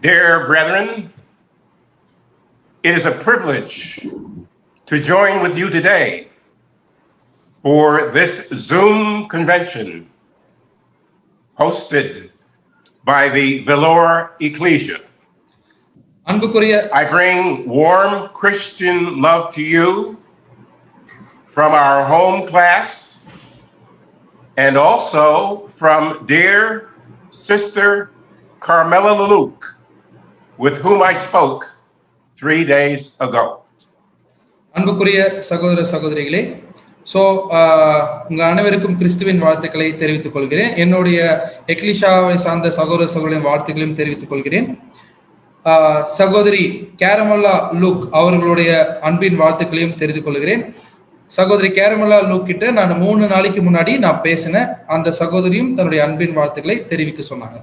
Dear brethren, it is a privilege to join with you today for this Zoom convention hosted by the Valor Ecclesia. I bring warm Christian love to you from our home class and also from dear Sister Carmela Leluc, with whom I spoke 3 days ago. அன்புக்குரிய சகோதர சகோதரிகளே, உங்க அனைவருக்கும் கிறிஸ்துவின் வாழ்த்துக்களை தெரிவித்துக் கொள்கிறேன். என்னுடைய எக்லிஷாவை சார்ந்த சகோதர சகோதரின் வாழ்த்துக்களையும் தெரிவித்துக் கொள்கிறேன். சகோதரி கேரமல்லா லூக் அவர்களுடைய அன்பின் வாழ்த்துக்களையும் தெரிவித்துக் கொள்கிறேன். சகோதரி கேரமல்லா லூக் கிட்ட நான் 3 நாளைக்கு முன்னாடி நான் பேசினேன். அந்த சகோதரியும் தன்னுடைய அன்பின் வாழ்த்துக்களை தெரிவிக்க சொன்னாங்க.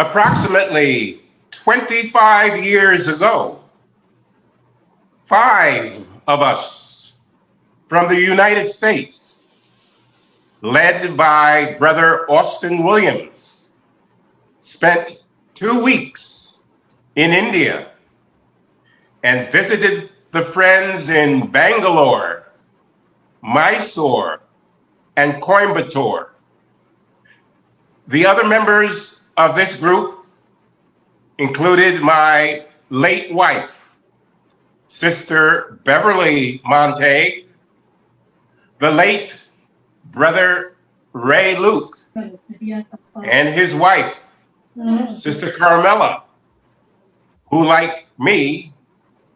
Approximately 25 years ago, 5 of us from the United States, led by Brother Austin Williams, spent 2 weeks in India and visited the friends in Bangalore, Mysore, and Coimbatore. The other members of this group included my late wife, Sister Beverly Montague, the late Brother Ray Luke, and his wife, Sister Carmela, who, like me,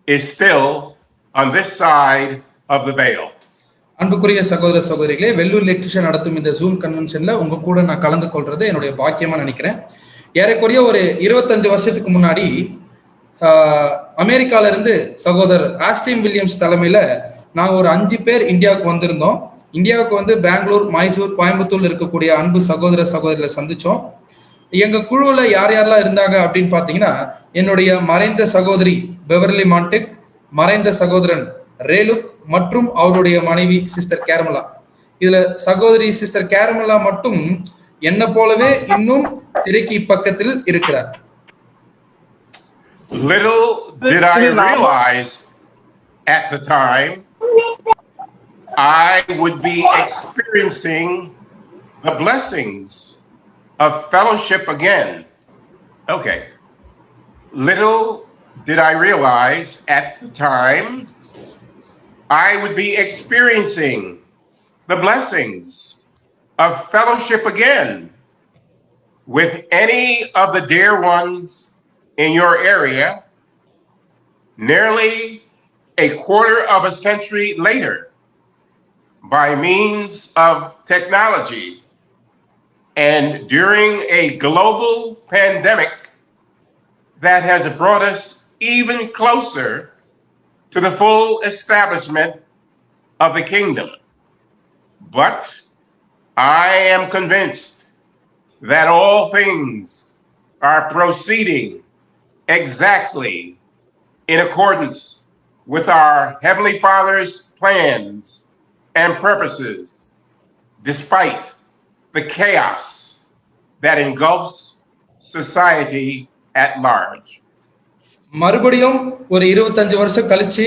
is still on this side of the veil. அன்புக்குரிய சகோதர சகோதரிகளே, Vellur electrician நடத்தும் இந்த zoom கன்வென்ஷன்ல உங்க கூட நான் கலந்து கொள்றது என்னுடைய பாக்கியமா நினைக்கிறேன். ஏறக்குறைய ஒரு 25 வருஷத்துக்கு முன்னாடி அமெரிக்கால இருந்து சகோதரர் ஆஸ்டின் வில்லியம்ஸ் தலைமையில நாங்க ஒரு 5 பேர் இந்தியாவுக்கு வந்திருந்தோம். இந்தியாவுக்கு வந்து பெங்களூர், மைசூர், கோயம்புத்தூர்ல இருக்கக்கூடிய அன்பு சகோதர சகோதரிகளை சந்திச்சோம். எங்க குழுவுல யார் யாரெல்லாம் இருந்தாங்க அப்படின்னு பாத்தீங்கன்னா, என்னுடைய மறைந்த சகோதரி பெவர்லி மான்டெக், மறைந்த சகோதரன் ரேலுக் மற்றும் அவருடைய மனைவி சிஸ்டர் கேரமலா. இதுல சகோதரி சிஸ்டர் கேரமலா மட்டும் என்ன போலவே இன்னும் திரைக்கு பக்கத்தில் இருக்கிறார். Little did I realize at the time I would be experiencing the blessings of fellowship again. Okay. Little did I realize at the time I would be experiencing the blessings of fellowship again with any of the dear ones in your area nearly a quarter of a century later by means of technology and during a global pandemic that has brought us even closer to the full establishment of the kingdom. But I am convinced that all things are proceeding exactly in accordance with our Heavenly Father's plans and purposes, despite the chaos that engulfs society at large. மறுபடியும் ஒரு 25 வருஷம் கழிச்சு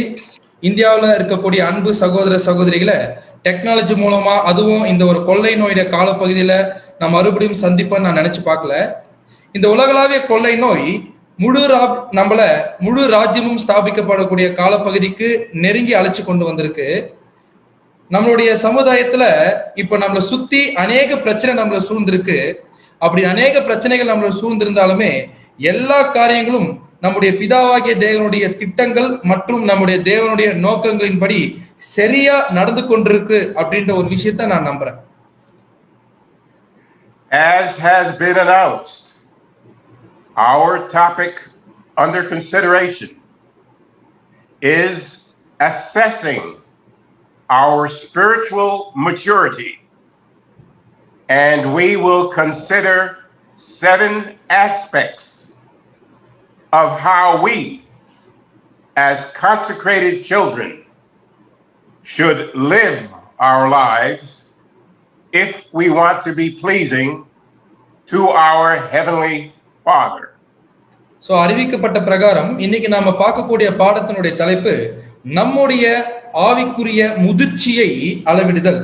இந்தியாவில் இருக்கக்கூடிய அன்பு சகோதர சகோதரிகளை technology மூலமா, அதுவும் இந்த ஒரு கொள்ளை நோயுடைய காலப்பகுதியில நான் மறுபடியும் சந்திப்பேன்னு நான் நினைச்சு பார்க்கல. இந்த உலகளாவிய கொள்ளை நோய் முழு ராஜ்யமும் ஸ்தாபிக்கப்படக்கூடிய காலப்பகுதிக்கு நெருங்கி அழைச்சு கொண்டு வந்திருக்கு. நம்மளுடைய சமுதாயத்துல இப்ப நம்மளை சுத்தி அநேக பிரச்சனை நம்மளை சூழ்ந்திருக்கு. அப்படி அநேக பிரச்சனைகள் நம்மளை சூழ்ந்திருந்தாலுமே எல்லா காரியங்களும் நம்முடைய பிதாவாகிய தேவனுடைய திட்டங்கள் மற்றும் நம்முடைய தேவனுடைய நோக்கங்களின்படி சரியா நடந்து கொண்டிருக்கு அப்படின்ற ஒரு விஷயத்தை நான் நம்புறேன். As has been announced, our topic under consideration is assessing our spiritual maturity, and we will consider 7 aspects of how we, as consecrated children, should live our lives if we want to be pleasing to our Heavenly Father. So அறிவிக்கப்பட்ட பிரகாரம் இன்னைக்கு நாம பார்க்கக்கூடிய பாடத்தினுடைய தலைப்பு நம்முடைய ஆவிக்குரிய முதிர்ச்சியை அளவிடுதல்.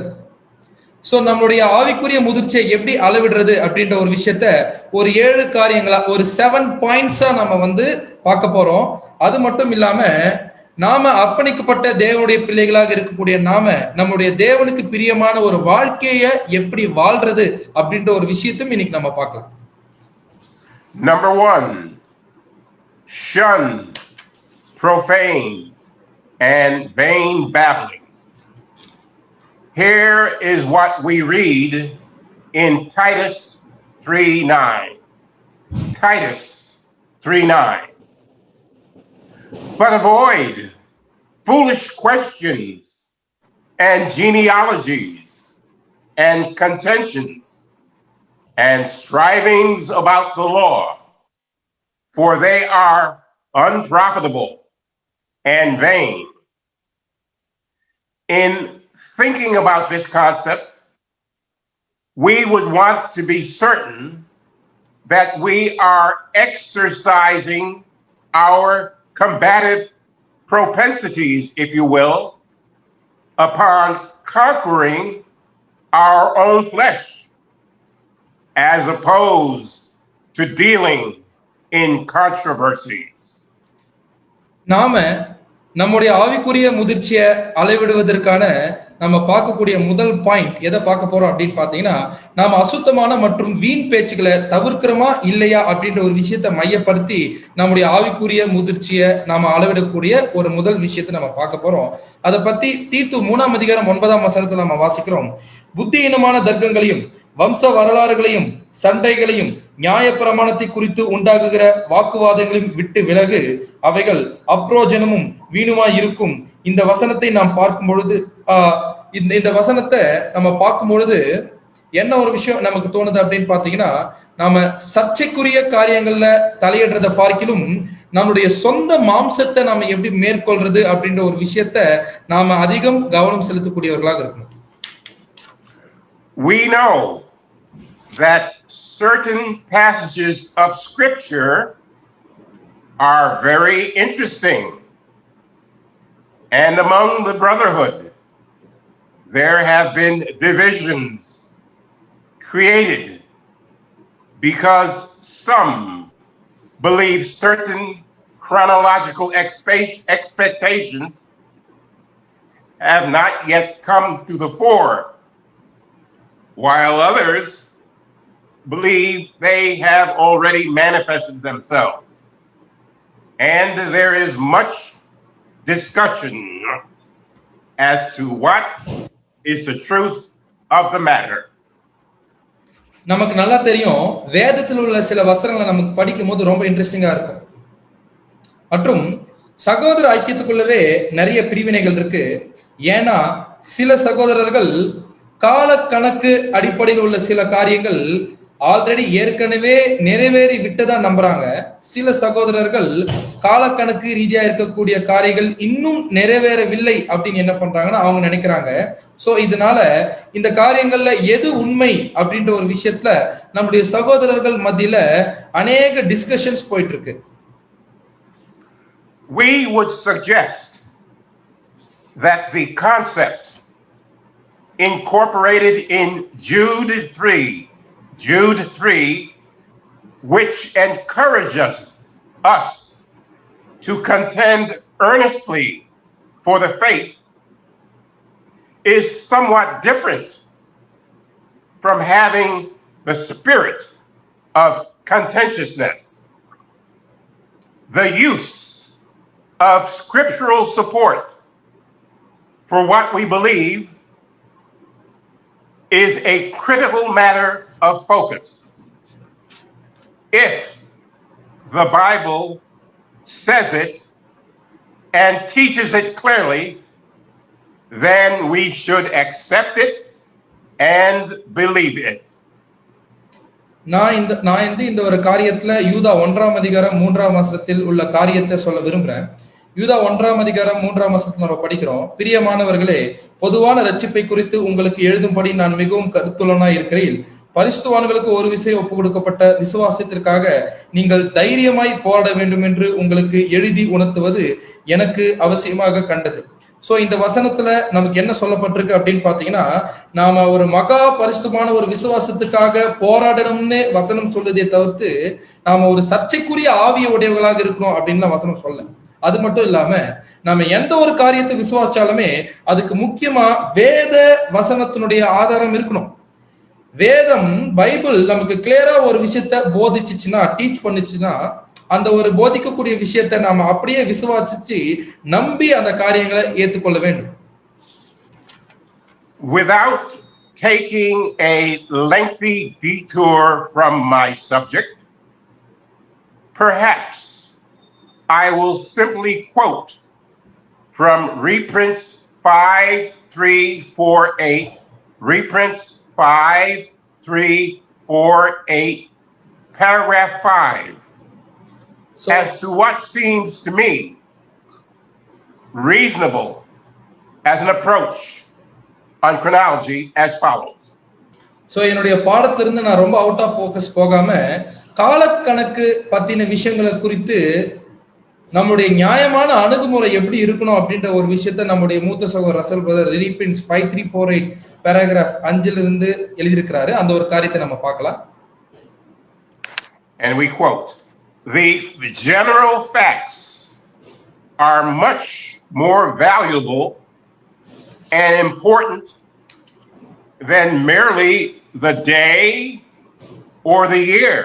So நம்மளுடைய ஆவிக்குரிய முதிர்ச்சியை எப்படி அளவிடுறது அப்படின்ற ஒரு விஷயத்த ஒரு 7 காரியங்களா, ஒரு 7 பாயிண்ட்ஸா நம்ம பார்க்க போறோம். அது மட்டும் இல்லாம நாம அர்ப்பணிக்கப்பட்ட தேவனுடைய பிள்ளைகளாக இருக்கக்கூடிய நாம நம்முடைய தேவனுக்கு பிரியமான ஒரு வாழ்க்கையை எப்படி வாழ்றது அப்படின்ற ஒரு விஷயத்தையும் இன்னைக்கு நம்ம பார்க்கலாம். Number 1, shun profane and vain babbling. Here is what we read in Titus 3:9. Titus 3:9. But avoid foolish questions and genealogies and contentions and strivings about the law, for they are unprofitable and vain. In thinking about this concept, we would want to be certain that we are exercising our combative propensities, if you will, upon conquering our own flesh, as opposed to dealing in controversies. நாம நம்முடைய ஆவிக்குரிய முதிர்ச்சியை அளவிடுவதற்கான நம்ம பார்க்கக்கூடிய முதல் point எதை பார்க்க போறோம் அப்படின்னு பாத்தீங்கன்னா, நாம அசுத்தமான மற்றும் வீண் பேச்சுக்களை தவிர்க்கிறோமா இல்லையா அப்படின்ற ஒரு விஷயத்தை மையப்படுத்தி நம்முடைய ஆவிக்குரிய முதிர்ச்சியை நாம அளவிடக்கூடிய ஒரு முதல் விஷயத்தை நம்ம பார்க்க போறோம். அதை பத்தி தீத்து 3ஆம் அதிகாரம் 9ஆம் வசனத்துல நம்ம வாசிக்கிறோம். புத்தியீனமான தர்க்கங்களையும் வம்ச வரலாறுகளையும் சண்டைகளையும் நியாய பிரமாணத்தை குறித்து உண்டாகுகிற வாக்குவாதங்களையும் விட்டு விலகு, அவைகள் அப்ரோஜனமும் வீணுமாய் இருக்கும். இந்த வசனத்தை நாம் பார்க்கும் பொழுது இந்த வசனத்தை நம்ம பார்க்கும் பொழுது என்ன ஒரு விஷயம் நமக்கு தோணுது அப்படின்னு பாத்தீங்கன்னா, நாம சர்ச்சைக்குரிய காரியங்கள்ல தலையிடுறதை பார்க்கிலும் நம்முடைய சொந்த மாம்சத்தை நாம எப்படி மேற்கொள்றது அப்படின்ற ஒரு விஷயத்த நாம அதிகம் கவனம் செலுத்தக்கூடியவர்களாக இருக்கணும். We know that certain passages of scripture are very interesting, and among the brotherhood there have been divisions created because some believe certain chronological expectations have not yet come to the fore, while others believe they have already manifested themselves. And there is much discussion as to what is the truth of the matter. நமக்கு நல்லா தெரியும், வேதத்தில் உள்ள சில வசனங்களை நமக்கு படிக்கும் போது ரொம்ப இன்ட்ரெஸ்டிங்கா இருக்கும். மற்றும் சகோதர ஐக்கியத்துக்குள்ளவே நிறைய பிரிவினைகள் இருக்கு. ஏன்னா சில சகோதரர்கள் கால கணக்கு அடிப்படையில் உள்ள சில காரியங்கள் ஆல்ரெடி ஏற்கனவே நிறைவேறி விட்டதா நம்புறாங்க. சில சகோதரர்கள் காலக்கணக்கு ரீதியா இருக்கக்கூடிய காரியங்கள் இன்னும் நிறைவேறவில்லை அப்படின்னு என்ன பண்றாங்கன்னா அவங்க நினைக்கிறாங்க. சோ இதனால இந்த காரியங்கள்ல எது உண்மை அப்படின்ற ஒரு விஷயத்துல நம்முடைய சகோதரர்கள் மத்தியில அநேக டிஸ்கஷன்ஸ் போயிட்டு இருக்கு. We would suggest that the concept incorporated in Jude 3, which encourages us to contend earnestly for the faith, is somewhat different from having the spirit of contentiousness. The use of scriptural support for what we believe is a critical matter of focus. If the Bible says it and teaches it clearly, then we should accept it and believe it. நான் இந்த ஒரு காரியத்துல யூதா 1ஆம் அதிகாரம் 3ஆம் வசனத்தில் உள்ள காரியத்தை சொல்ல விரும்புறேன். யூதா 1ஆம் அதிகாரம் 3ஆம் வசனத்துல நம்ம படிக்கிறோம், பிரியமானவர்களே, பொதுவான ரட்சிப்பை குறித்து உங்களுக்கு எழுதும்படி நான் மிகவும் கருத்துள்ளனாய் இருக்கிறேன். பரிசுத்தவான்களுக்கு ஒரு விசை ஒப்பு கொடுக்கப்பட்ட விசுவாசத்திற்காக நீங்கள் தைரியமாய் போராட வேண்டும் என்று உங்களுக்கு எழுதி உணர்த்துவது எனக்கு அவசியமாக கண்டது. சோ இந்த வசனத்துல நமக்கு என்ன சொல்லப்பட்டிருக்கு அப்படின்னு பாத்தீங்கன்னா, நாம ஒரு மகா பரிசுத்தமான ஒரு விசுவாசத்துக்காக போராடணும்னு வசனம் சொல்லுதே தவிர்த்து நாம ஒரு சர்ச்சைக்குரிய ஆவிய உடையவர்களாக இருக்கணும் அப்படின்னு வசனம் சொல்ல. அது மட்டும் இல்லாம நம்ம எந்த ஒரு காரியத்தை விசுவாசிச்சாலுமே அதுக்கு முக்கியமா வேத வசனத்தினுடைய ஆதாரம் இருக்கணும். வேதம் பைபிள் நமக்கு கிளியரா ஒரு விஷயத்த போதிச்சுச்சுன்னா, டீச் பண்ணுச்சுன்னா, அந்த ஒரு போதிக்கக்கூடிய விஷயத்தை நாம அப்படியே விசுவாசிச்சு நம்பி அந்த காரியங்களை ஏற்றுக்கொள்ள வேண்டும். Without taking a lengthy detour from my subject, perhaps I will simply quote from reprints 5348, reprints 5348, paragraph 5, as to what seems to me reasonable as an approach on chronology as follows. So என்னுடைய பாடத்திலிருந்து நான் ரொம்ப out of focus போகாம காலக்கணக்கு பத்தின விஷயங்களை குறித்து நம்முடைய நியாயமான அணுகுமுறை எப்படி இருக்கணும் அப்படின்ற ஒரு விஷயத்த நம்முடைய மூத்த சகோதரர் ரசல் பிரதர் ரீபிரிண்ட்ஸ் 5348 பேராகிராஃப் 5 இருந்து எழுதியிருக்கிறாரு. அந்த ஒரு காரியத்தை நம்ம பார்க்கலாம். And we quote, the general facts are much more valuable and important than merely the day or the year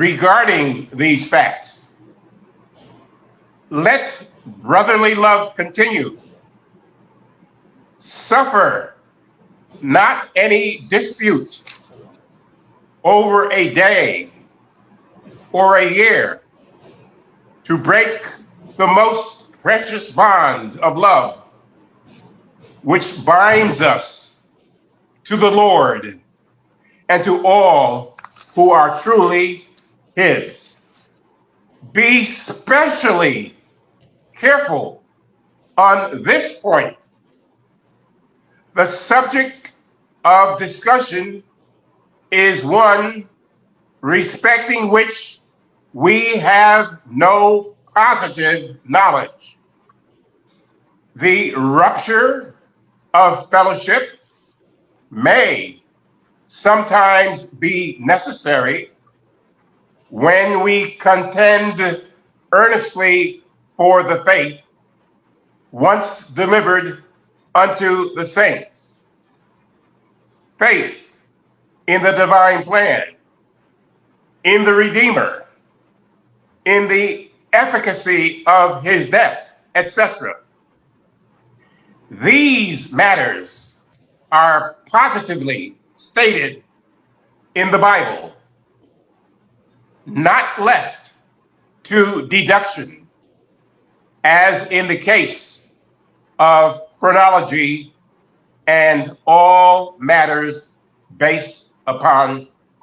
regarding these facts. Let brotherly love continue. Suffer not any dispute over a day or a year to break the most precious bond of love which binds us to the Lord and to all who are truly His. Be specially careful on this point. The subject of discussion is one respecting which we have no positive knowledge. The rupture of fellowship may sometimes be necessary when we contend earnestly for the faith once delivered unto the saints. Faith in the divine plan, in the Redeemer, in the efficacy of his death, etc. These matters are positively stated in the Bible, not left to deduction, as in the case of chronology and all matters based upon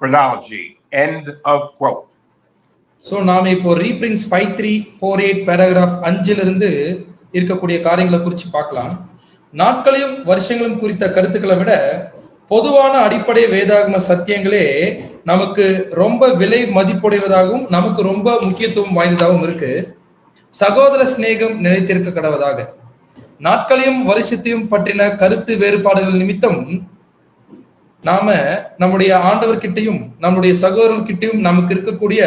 chronology. End of quote. So நாம இப்போ reprints 5348 paragraph 5 இருந்து இருக்கக்கூடிய காரியங்களை குறித்து பார்க்கலாம். நாட்களையும் வருஷங்களும் குறித்த கருத்துக்களை விட பொதுவான அடிப்படை வேதாகம சத்தியங்களே நமக்கு ரொம்ப விலை மதிப்புடையதாகவும் நமக்கு ரொம்ப முக்கியத்துவம் வாய்ந்ததாகவும் இருக்கு. சகோதர சிநேகம் நிலைத்திருக்க கடவதாக. நாட்களையும் வருஷத்தையும் பற்றின கருத்து வேறுபாடுகள் நிமித்தம் நாம நம்முடைய ஆண்டவர்கிட்டையும் நம்முடைய சகோதரர்கிட்டையும் நமக்கு இருக்கக்கூடிய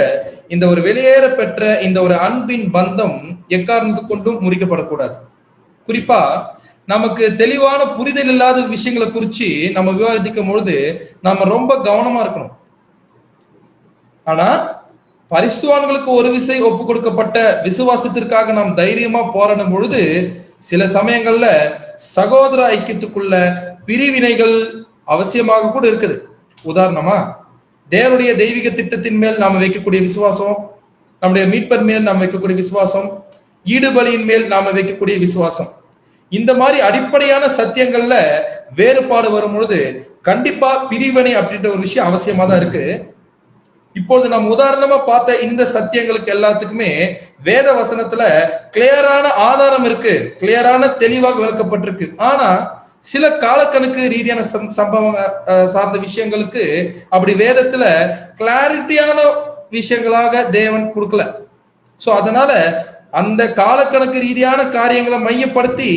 இந்த ஒரு வெளியேற பெற்ற இந்த ஒரு அன்பின் பந்தம் எக்காரணத்து கொண்டும் முறிக்கப்படக்கூடாது. குறிப்பா நமக்கு தெளிவான புரிதல் இல்லாத விஷயங்களை குறிச்சு நம்ம விவாதிக்கும் பொழுது நாம ரொம்ப கவனமா இருக்கணும். ஆனா பரிசுத்தவான்களுக்கு ஒரு விசை ஒப்பு கொடுக்கப்பட்ட விசுவாசத்திற்காக நாம் தைரியமா போராடும் பொழுது சில சமயங்கள்ல சகோதர ஐக்கியத்துக்குள்ள பிரிவினைகள் அவசியமாக கூட இருக்குது. உதாரணமா தேவனுடைய தெய்வீக திட்டத்தின் மேல் நாம வைக்கக்கூடிய விசுவாசம், நம்முடைய மீட்பர் மேல் நாம் வைக்கக்கூடிய விசுவாசம், ஈடுபலியின் மேல் நாம வைக்கக்கூடிய விசுவாசம், இந்த மாதிரி அடிப்படையான சத்தியங்கள்ல வேறுபாடு வரும் பொழுது கண்டிப்பா பிரிவினை அப்படின்ற ஒரு விஷயம் அவசியமா தான் இருக்கு. இப்பொழுது நம்ம உதாரணமா பார்த்த இந்த சத்தியங்களுக்கு எல்லாத்துக்குமே வேத வசனத்துல கிளியரான ஆதாரம் இருக்கு, கிளியரான தெளிவாக விளக்கப்பட்டிருக்கு. ஆனா சில காலக்கணக்கு ரீதியான சம்பவம் சார்ந்த விஷயங்களுக்கு அப்படி வேதத்துல கிளாரிட்டியான விஷயங்களாக தேவன் கொடுக்கல. சோ அதனால அந்த காலக்கணக்கு ரீதியான காரியங்களை மையப்படுத்தி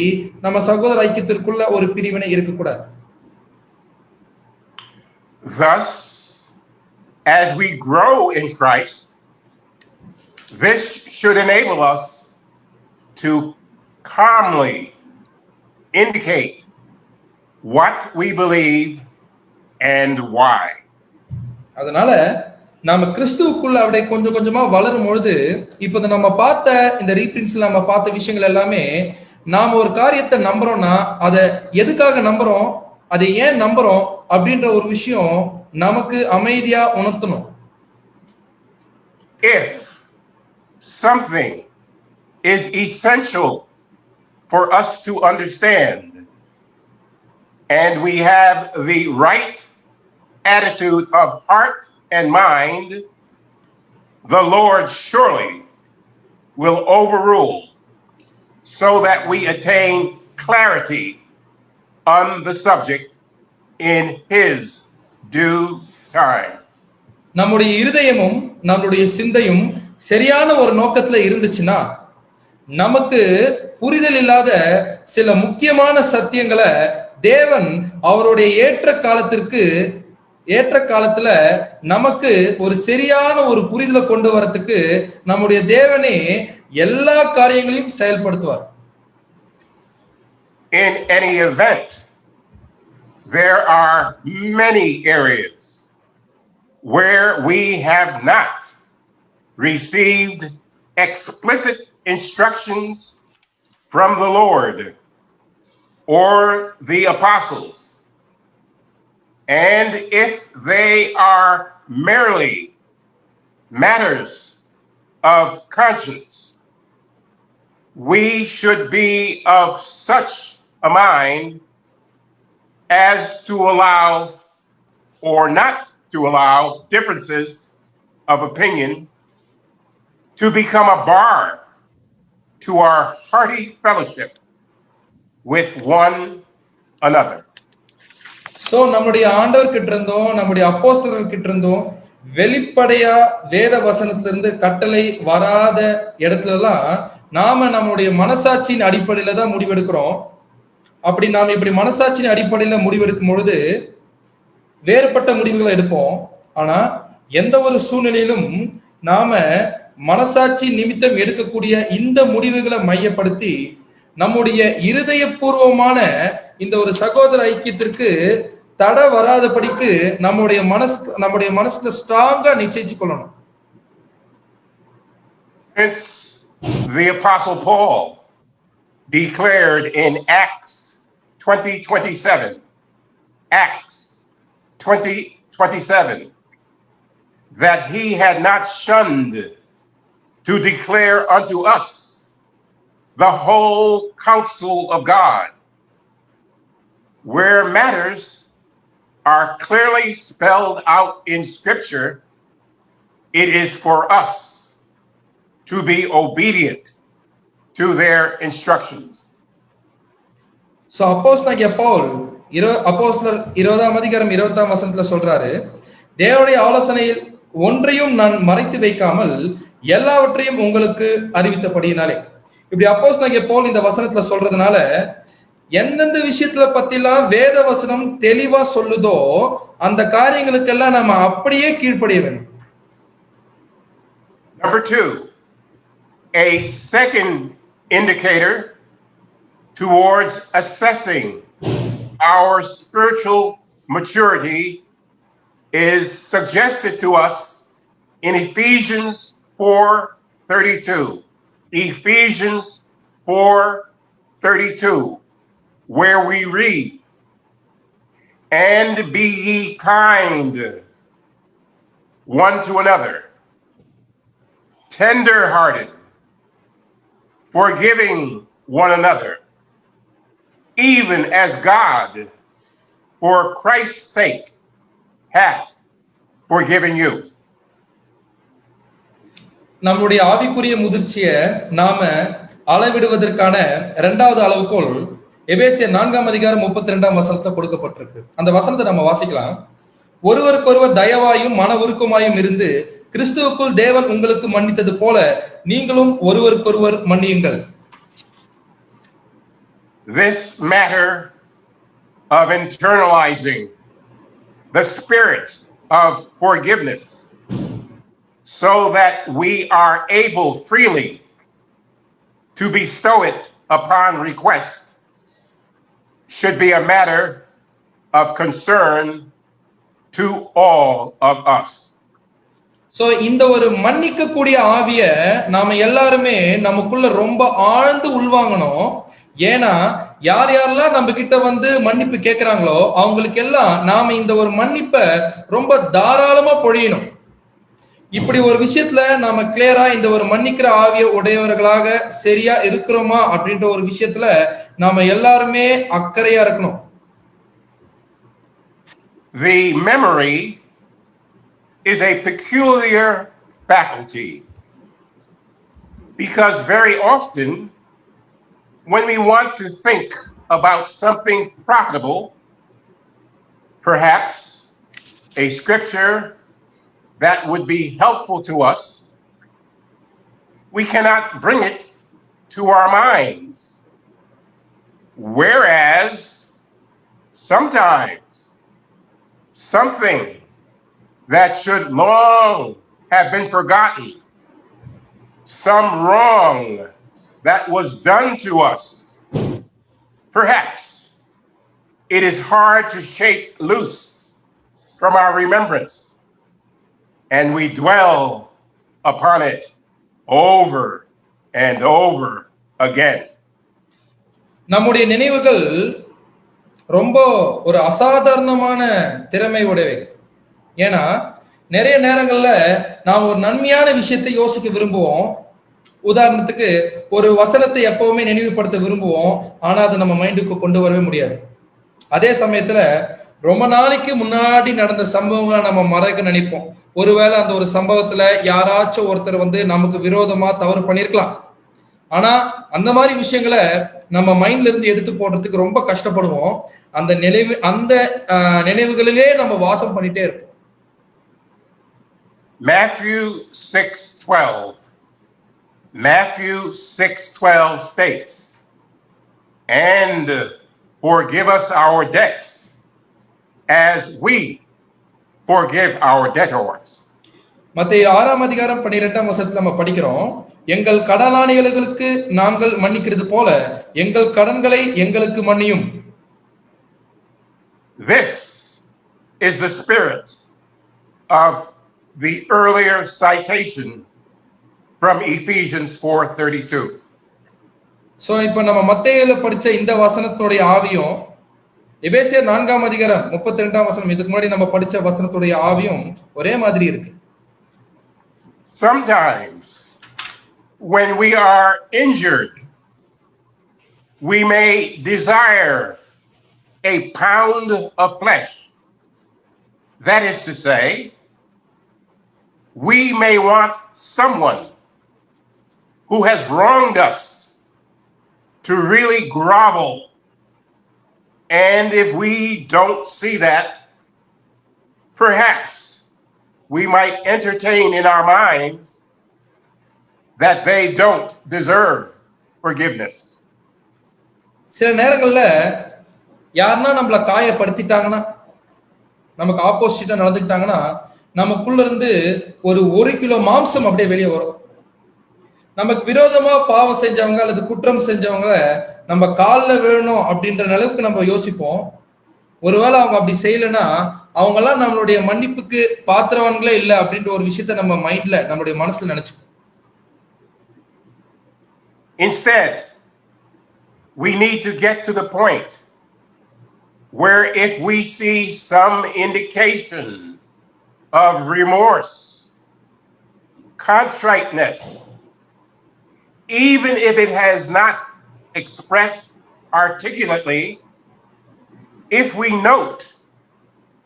நம்ம சகோதர ஐக்கியத்திற்குள்ள ஒரு பிரிவினை இருக்கக்கூடாது. Thus, as we grow in Christ, this should enable us to calmly indicate what we believe and why. அதனால நாம கிறிஸ்துவுக்குள்ள அப்படியே கொஞ்சம் கொஞ்சமா வளரும் பொழுது இப்ப நம்ம பார்த்த இந்த ரீபிரின்ஸ்ல நம்ம பார்த்த விஷயங்கள் எல்லாமே நாம ஒரு காரியத்தை நம்புறோம்னா அதை எதுக்காக நம்புறோம், அதை ஏன் நம்புறோம் அப்படின்ற ஒரு விஷயம் நமக்கு அமைதியா உணர்த்தணும். If something is essential for us to understand and we have the right attitude of heart and mind, the Lord surely will overrule so that we attain clarity on the subject in His due time. நம்முடைய இருதயமும் நம்முடைய சிந்தையும் சரியான ஒரு நோக்கத்துல இருந்துச்சுன்னா நமக்கு புரிதல் இல்லாத சில முக்கியமான சத்தியங்களை தேவன் அவருடைய ஏற்ற காலத்துல நமக்கு ஒரு சரியான ஒரு புரிதலை கொண்டு வரதுக்கு நம்முடைய தேவனே எல்லா காரியங்களையும் செயல்படுத்துவார். In any event, there are many areas where we have not received explicit instructions from the Lord or the apostles. And if they are merely matters of conscience, we should be of such a mind as to allow or not to allow differences of opinion to become a bar to our hearty fellowship with one another. So நம்முடைய ஆண்டவர் கிட்ட இருந்தோம், நம்முடைய அப்போஸ்தலர்கள் கிட்ட இருந்தோம் வெளிப்படையா வேத வசனத்திலிருந்து கட்டளை வராத இடத்துல எல்லாம் நாம நம்முடைய மனசாட்சியின் அடிப்படையில தான் முடிவெடுக்கிறோம். அப்படி நாம இப்படி மனசாட்சியின் அடிப்படையில முடிவெடுக்கும் பொழுது வேறுபட்ட முடிவுகளை எடுப்போம். ஆனா எந்த ஒரு சூழ்நிலையிலும் நாம மனசாட்சி நிமித்தம் எடுக்கக்கூடிய இந்த முடிவுகளை மையப்படுத்தி நம்முடைய இருதயபூர்வமான இந்த ஒரு சகோதர ஐக்கியத்திற்கு தடை வராதபடிக்கு நம்முடைய மனசுல ஸ்ட்ராங்கா நிச்சயிச்சு கொள்ளணும். Since the Apostle Paul declared in Acts 20:27, Acts 20:27, that he had not shunned to declare unto us the whole counsel of God, where matters are clearly spelled out in Scripture, it is for us to be obedient to their instructions. So அப்போஸ்தலனாகிய பவுல் அப்போஸ்தலர் 20ஆம் அதிகாரம் 20ஆம் வசனத்துல சொல்றாரு, தேவனுடைய ஆலோசனையில் ஒன்றையும் நான் மறைத்து வைக்காமல் எல்லாவற்றையும் உங்களுக்கு அறிவித்தபடியினாலே. இப்படி அப்போஸ்தலனாகிய பவுல் இந்த வசனத்துல சொல்றதுனால எந்தெந்த விஷயத்துல பத்திலாம் வேத வசனம் தெளிவா சொல்லுதோ அந்த காரியங்களுக்கெல்லாம் நம்ம அப்படியே கீழ்ப்படிய வேண்டும். Number 2, a second indicator towards assessing our spiritual maturity is suggested to us in Ephesians 4:32. Ephesians 4:32, where we read, "And be ye kind one to another, tender-hearted, forgiving one another, even as God, for Christ's sake, hath forgiven you." நம்முடைய ஆவிக்குரிய முதிர்ச்சியை நாம அளவிடுவதற்கான இரண்டாவது அளவுகோல் எபேசியர் 4ஆம் அதிகாரம் 32ஆம் வசனத்துல கொடுக்கப்பட்டிருக்கு. அந்த வசனத்தை நம்ம வாசிக்கலாம். ஒருவருக்கொருவர் தயவாயும் மன உருக்கமாயும் இருந்து கிறிஸ்துவுக்குள் தேவன் உங்களுக்கு மன்னித்தது போல நீங்களும் ஒருவருக்கொருவர் மன்னியுங்கள். This matter of internalizing the spirit of forgiveness so that we are able freely to bestow it upon request should be a matter of concern to all of us. So இந்த ஒரு மன்னிக்க கூடிய ஆவிய நாம எல்லாருமே நமக்குள்ள ரொம்ப ஆழ்ந்து உள்வாங்கணும். ஏன்னா யார் யாரெல்லாம் நம்ம கிட்ட வந்து மன்னிப்பு கேட்கிறாங்களோ அவங்களுக்கு எல்லாம் நாம இந்த ஒரு மன்னிப்பை ரொம்ப தாராளமா பொழியணும். இப்படி ஒரு விஷயத்துல நாம கிளியரா இந்த ஒரு மன்னிக்கிற ஆவிய உடையவர்களாக சரியா இருக்கிறோமா அப்படின்ற ஒரு விஷயத்துல நாம எல்லாருமே அக்கறையா இருக்கணும். The memory is a peculiar faculty because very often when we want to think about something profitable, perhaps a scripture that would be helpful to us, we cannot bring it to our minds. Whereas sometimes something that should long have been forgotten, some wrong that was done to us, perhaps it is hard to shake loose from our remembrance, and we dwell upon it over and over again. நம்முடைய நினைவுகள் ரொம்ப ஒரு அசாதாரணமான திறமை உடையவைகள். ஏன்னா நிறைய நேரங்கள்ல நாம் ஒரு நன்மையான விஷயத்தை யோசிக்க விரும்புவோம். உதாரணத்துக்கு ஒரு வசனத்தை எப்பவுமே நினைவுபடுத்த விரும்புவோம். ஆனா அதை நம்ம மைண்டுக்கு கொண்டு வரவே முடியாது. அதே சமயத்துல ரொம்ப நாளைக்கு முன்னாடி நடந்த சம்பவங்களை நம்ம மறக்க நினைப்போம். ஒருவேளை அந்த ஒரு சம்பவத்துல யாராச்சும் ஒருத்தர் வந்து நமக்கு விரோதமா தவறு பண்ணிருக்கலாம். ஆனா அந்த மாதிரி விஷயங்களை நம்ம மைண்ட்ல இருந்து எடுத்து போடுறதுக்கு ரொம்ப கஷ்டப்படுவோம். அந்த நினைவுகளிலே நம்ம வாசம் பண்ணிட்டே இருப்போம். Matthew 6:12 states, and forgive us our debts as we forgive our debtors. மத்தேயு 6ஆம் அதிகாரம் 12ஆம் வசனத்துல நம்ம படிக்கிறோம், எங்கள் கடனாளிகளுக்கு நாங்கள் மன்னிக்கிறது போல எங்கள் கடன்களை எங்களுக்கு மன்னியும். This is the spirit of the earlier citation from Ephesians 4:32. So இப்ப நம்ம மத்தேயுல படிச்ச இந்த வசனத்துடைய ஆவியும் எபேசியர் 4ஆம் அதிகாரம் 32ஆம் வசனம் இதுக்கு முன்னாடி நம்ம படிச்ச வசனத்துடைய ஆவியும் ஒரே மாதிரி இருக்கு. Sometimes when we are injured, we may desire a pound of flesh. That is to say, we may want someone who has wronged us to really grovel. And if we don't see that, perhaps we might entertain in our minds that they don't deserve forgiveness. சில நேரங்கள்ல யாருன்னா நம்மள காயப்படுத்திட்டாங்கன்னா, நமக்கு ஆப்போசிட்டா நடந்துக்கிட்டாங்கன்னா, நமக்குள்ள இருந்து ஒரு 1 kilo மாம்சம் அப்படியே வெளியே வரும். நமக்கு விரோதமா பாவம் செஞ்சவங்க அல்லது குற்றம் செஞ்சவங்க நம்ம காலில் விழணும் அப்படின்ற அளவுக்கு நம்ம யோசிப்போம். ஒருவேளை அவங்க அப்படி செய்யலைன்னா அவங்க எல்லாம் நம்மளுடைய மன்னிப்புக்கு பாத்திரவான்களே இல்லை அப்படின்ற ஒரு விஷயத்த நம்ம மைண்ட்ல நம்மளுடைய மனசுல நினைச்சுப்போம். Instead, we need to get to the point where if we see some indication of remorse, contriteness, even if it has not expressed articulately, if we note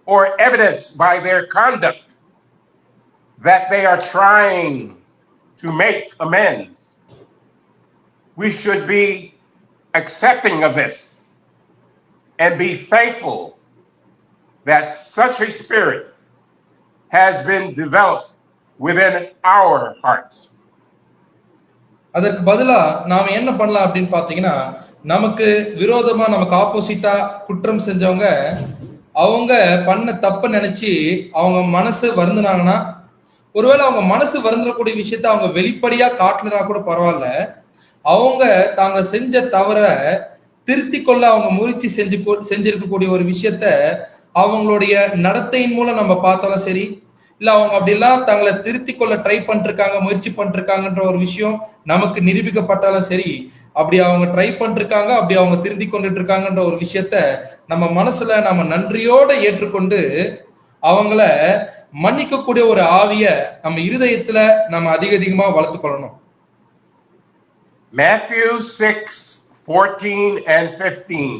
or evidence by their conduct that they are trying to make amends, we should be accepting of this and be thankful that such a spirit has been developed within our hearts. அதற்கு பதிலா நாம என்ன பண்ணலாம் அப்படின்னு பாத்தீங்கன்னா, நமக்கு விரோதமா நமக்கு ஆப்போசிட்டா குற்றம் செஞ்சவங்க அவங்க பண்ண தப்ப நினைச்சு அவங்க மனசு வருந்துனாங்கன்னா, ஒருவேளை அவங்க மனசு வருந்தக்கூடிய விஷயத்த அவங்க வெளிப்படையா காட்டலனா கூட பரவாயில்ல, அவங்க தாங்க செஞ்ச தவற திருத்திக் கொள்ள அவங்க முயற்சி செஞ்சிருக்கக்கூடிய ஒரு விஷயத்த அவங்களுடைய நடத்தையின் மூலம் நம்ம பார்த்தாலும் சரி, இல்ல அவங்க அப்படிலாம் தங்களை திருத்திக் கொள்ள ட்ரை பண்ணிருக்காங்க, முயற்சி பண்ணிருக்காங்கன்ற ஒரு விஷயம் நமக்கு நிரூபிக்கப்பட்டாலும் சரி, அப்படி அவங்க ட்ரை பண்ணிருக்காங்க, அப்படி அவங்க திருத்தி கொண்டுட்டு இருக்காங்கன்ற ஒரு விஷயத்த நம்ம மனசுல நம்ம நன்றியோட ஏற்றுக்கொண்டு அவங்கள மன்னிக்கக்கூடிய ஒரு ஆவிய நம்ம இருதயத்துல நம்ம அதிகமா வளர்த்து கொள்ளணும். Matthew 6:14 and 15.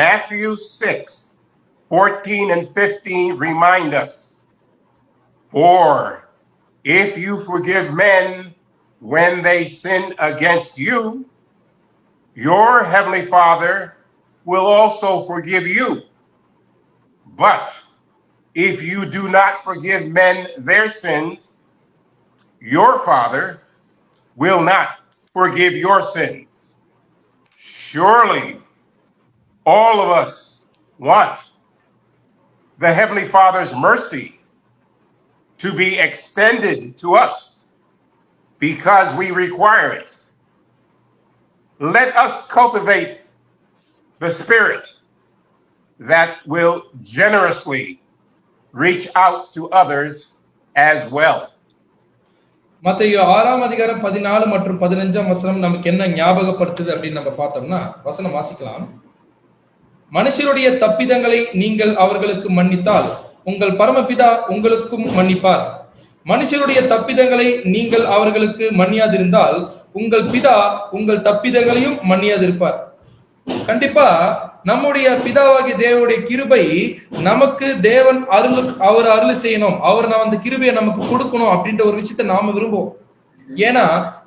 Matthew 6:14 and 15 remind us, for if you forgive men when they sin against you, your heavenly Father will also forgive you. But if you do not forgive men their sins, your Father will not forgive your sins. Surely all of us want the Heavenly Father's mercy to be extended to us because we require it. Let us cultivate the spirit that will generously reach out to others as well. மத்தேயு 6ஆம் அதிகாரம் 14 மற்றும் 15ஆம் வசனம் நமக்கு என்ன ஞாபகப்படுத்துது அப்படின்னு நம்ம பார்த்தோம்னா, வசனம் வாசிக்கலாம். மனுஷருடைய தப்பிதங்களை நீங்கள் அவர்களுக்கு மன்னித்தால் உங்கள் பரமபிதா உங்களுக்கும் மன்னிப்பார். மனுஷருடைய தப்பிதங்களை நீங்கள் அவர்களுக்கு மன்னியாதிருந்தால் உங்கள் பிதா உங்கள் தப்பிதங்களையும் மன்னியாதிருப்பார். கண்டிப்பா நம்முடைய பிதாவாகிய தேவனுடைய கிருபை நமக்கு தேவன் அவர் அருள் செய்யணும், அவர் அந்த கிருபையை நமக்கு கொடுக்கணும் அப்படின்ற ஒரு விஷயத்த நாம விரும்புவோம். ஏன்னா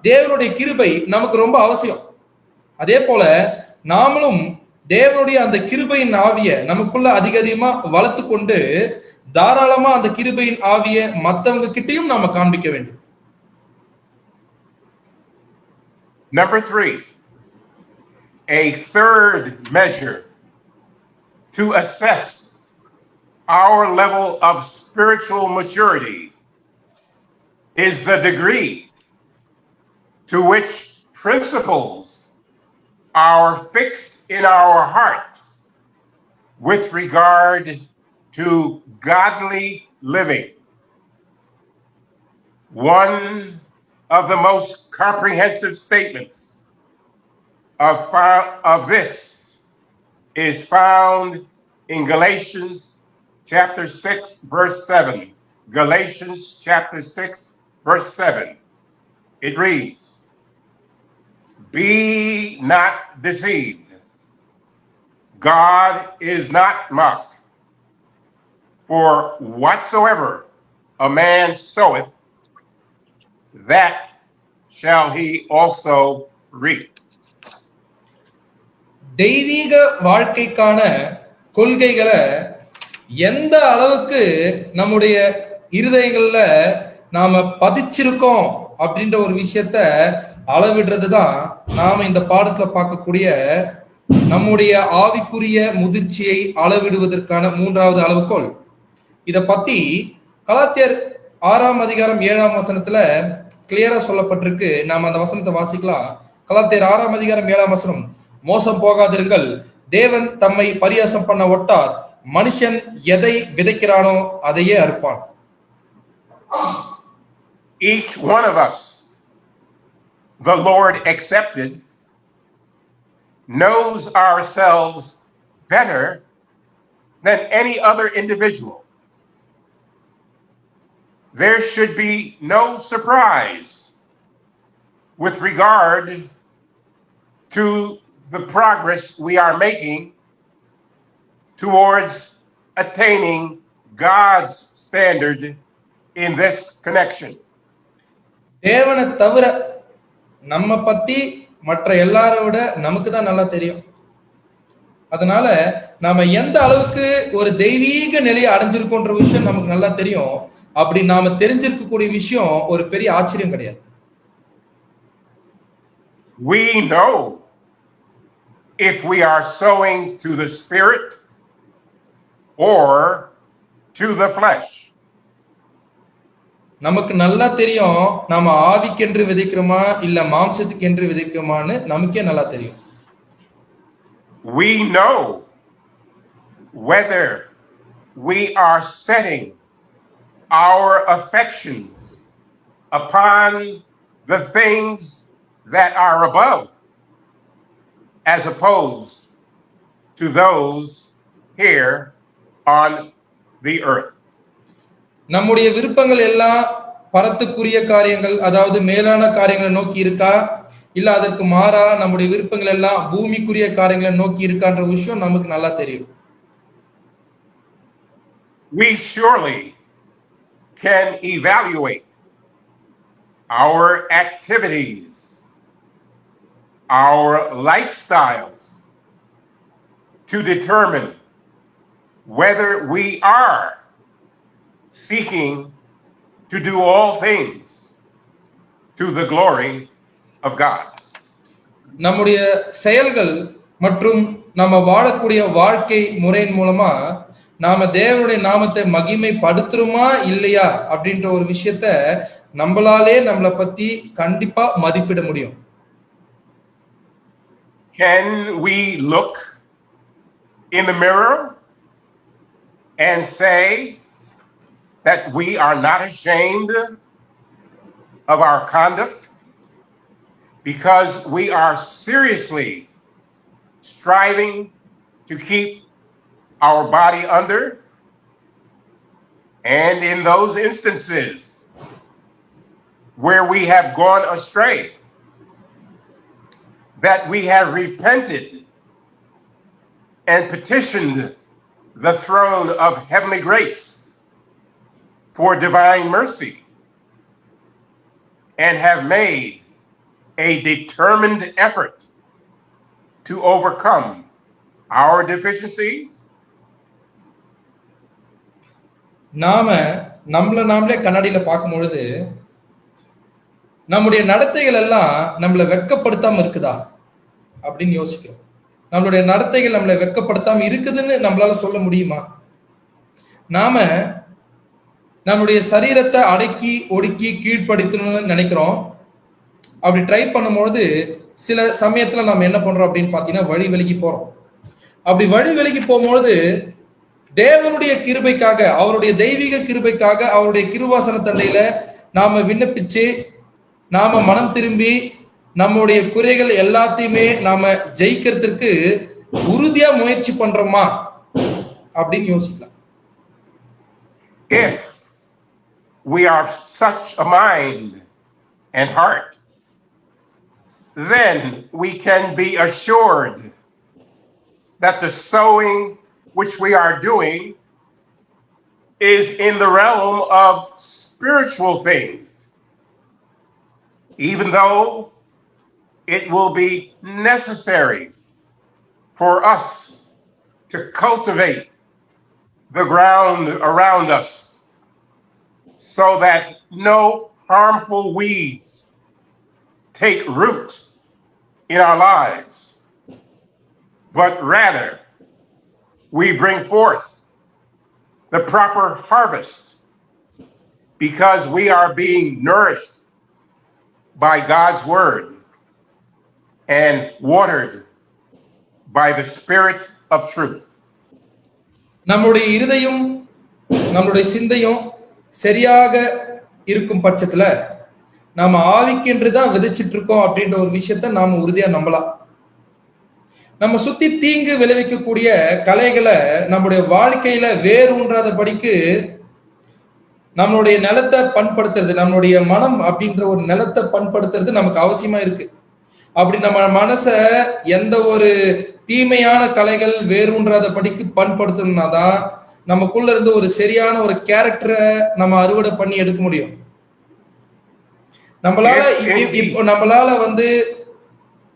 தேவனுடைய கிருபை நமக்கு ரொம்ப அவசியம். அதே போல நாமளும் தேவனுடைய அந்த கிருபையின் ஆவிய நமக்குள்ள அதிகமா வளர்த்து கொண்டு தாராளமா அந்த கிருபையின் ஆவிய மத்தவங்க கிட்டையும் நாம காண்பிக்க வேண்டும். Number 3, a third measure to assess our level of spiritual maturity is the degree to which principles are fixed in our heart with regard to godly living. One of the most comprehensive statements of this is found in Galatians chapter 6 verse 7. Galatians chapter 6 verse 7. It reads, "Be not deceived. God is not mocked. For whatsoever a man soweth, that shall he also reap." தெய்வீக வாழ்க்கைக்கான கொள்கைகளை எந்த அளவுக்கு நம்முடைய இருதயங்கள்ல நாம பதிச்சிருக்கோம் அப்படின்ற ஒரு விஷயத்த அளவிடுறதுதான் நாம இந்த பாடத்துல பார்க்கக்கூடிய நம்முடைய ஆவிக்குரிய முதிர்ச்சியை அளவிடுவதற்கான 3வது அளவுகோல். இத பத்தி கலாத்தியர் 6ஆம் அதிகாரம் 7ஆம் வசனத்துல கிளியரா சொல்லப்பட்டிருக்கு. நாம அந்த வசனத்தை வாசிக்கலாம். கலாத்தியர் 6ஆம் அதிகாரம் 7ஆம் வசனம், மோசம் போகாதிருங்கள், தேவன் தம்மை பரியாசம் பண்ண ஒட்டார், மனுஷன் எதை விதைக்கிறானோ அதையே அறுப்பான். Each one of us, the Lord accepted, knows ourselves better than any other individual. There should be no surprise with regard to the progress we are making towards attaining God's standard in this connection. தேவனை தவிர நம்ம பத்தி மற்ற எல்லாரை விட நமக்கு தான் நல்லா தெரியும். அதனால நாம எந்த அளவுக்கு ஒரு தெய்வீக நிலையை அடைஞ்சிருக்கோன்ற விஷயம் நமக்கு நல்லா தெரியும். அப்படி நாம தெரிஞ்சிருக்கக்கூடிய விஷயம் ஒரு பெரிய ஆச்சரியம் கிடையாது. We know if we are sowing to the Spirit or to the flesh. நமக்கு நல்லா தெரியும் நாம ஆவிக்கென்று விதைக்கிறோமா இல்ல மாம்சத்துக்கு என்று விதைக்கிறோமான்னு நமக்கே நல்லா தெரியும். We know whether we are setting our affections upon the things that are above as opposed to those here on the earth. நம்முடைய விருப்பங்கள் எல்லாம் பரத்துக்குரிய காரியங்கள், அதாவது மேலான காரியங்களை நோக்கி இருக்கா, இல்ல அதற்கு மாறா நம்முடைய விருப்பங்கள் எல்லாம் பூமிக்குரிய காரியங்களை நோக்கி இருக்கான்ற விஷயம் நமக்கு நல்லா தெரியும். We surely can evaluate our activities, our lifestyles, to determine whether we are seeking to do all things to the glory of God. நம்முடைய செயல்கள் மற்றும் நம்ம வாழக்கூடிய வாழ்க்கை முறையின் மூலமா நாம தேவனுடைய நாமத்தை மகிமைப்படுத்துறோமா இல்லையா அப்படின்ற ஒரு விஷயத்த நம்மளாலே நம்மளை பத்தி கண்டிப்பா மதிப்பிட முடியும். Can we look in the mirror and say that we are not ashamed of our conduct because we are seriously striving to keep our body under? And in those instances where we have gone astray, that we have repented and petitioned the throne of heavenly grace for divine mercy and have made a determined effort to overcome our deficiencies? நாமளே கண்ணாடியில பார்க்கும் பொழுது நம்முடைய நடத்தைகள் எல்லாம் நம்மளை வெட்கப்படுத்தாம இருக்குதா அப்படின்னு யோசிக்கிறோம். நம்மளுடைய நடத்தைகள் நம்மளை வெட்கப்படுத்தாம இருக்குதுன்னு நம்மளால சொல்ல முடியுமா? நாம நம்முடைய சரீரத்தை அடக்கி ஒடுக்கி கீழ்ப்படுத்தணும்னு நினைக்கிறோம். அப்படி ட்ரை பண்ணும்போது சில சமயத்துல நம்ம என்ன பண்றோம் அப்படின்னு பாத்தீங்கன்னா வழி விலகி போறோம். அப்படி வழி விலகி போகும்போது தேவனுடைய கிருபைக்காக, அவருடைய தெய்வீக கிருபைக்காக, அவருடைய கிருபாசன தண்டையில நாம விண்ணப்பிச்சு நாம மனம் திரும்பி நம்முடைய குறைகள் எல்லாத்தையுமே நாம ஜெயிக்கிறதுக்கு உறுதியா முயற்சி பண்றோமா அப்படின்னு யோசிக்கலாம். If we are such a mind and heart, then we can be assured that the sowing which we are doing is in the realm of spiritual things, even though it will be necessary for us to cultivate the ground around us so that no harmful weeds take root in our lives, but rather we bring forth the proper harvest because we are being nourished by God's word and watered by the Spirit of truth. நம்முடைய இருதயம் நம்மளுடைய சிந்தையும் சரியாக இருக்கும் பட்சத்துல நாம ஆவிக்கென்று தான் விதைச்சிட்டு இருக்கோம் அப்படின்ற ஒரு விஷயத்த நாம உறுதியா நம்பலாம். நம்ம சுத்தி தீங்கு விளைவிக்கக்கூடிய கலைகளை நம்முடைய வாழ்க்கையில வேரூன்றாத படிக்கு நம்மளுடைய நிலத்தை பண்படுத்துறது, நம்மளுடைய மனம் அப்படின்ற ஒரு நிலத்தை பண்படுத்துறது நமக்கு அவசியமா இருக்கு. அப்படி நம்ம மனச எந்த ஒரு தீமையான கலைகள் வேரூன்றாத படிக்கு பண்படுத்தணும்னா தான் நமக்குள்ள இருந்து ஒரு சரியான ஒரு கேரக்டரை நம்ம அறுவடை பண்ணி எடுக்க முடியும். நம்மளால வந்து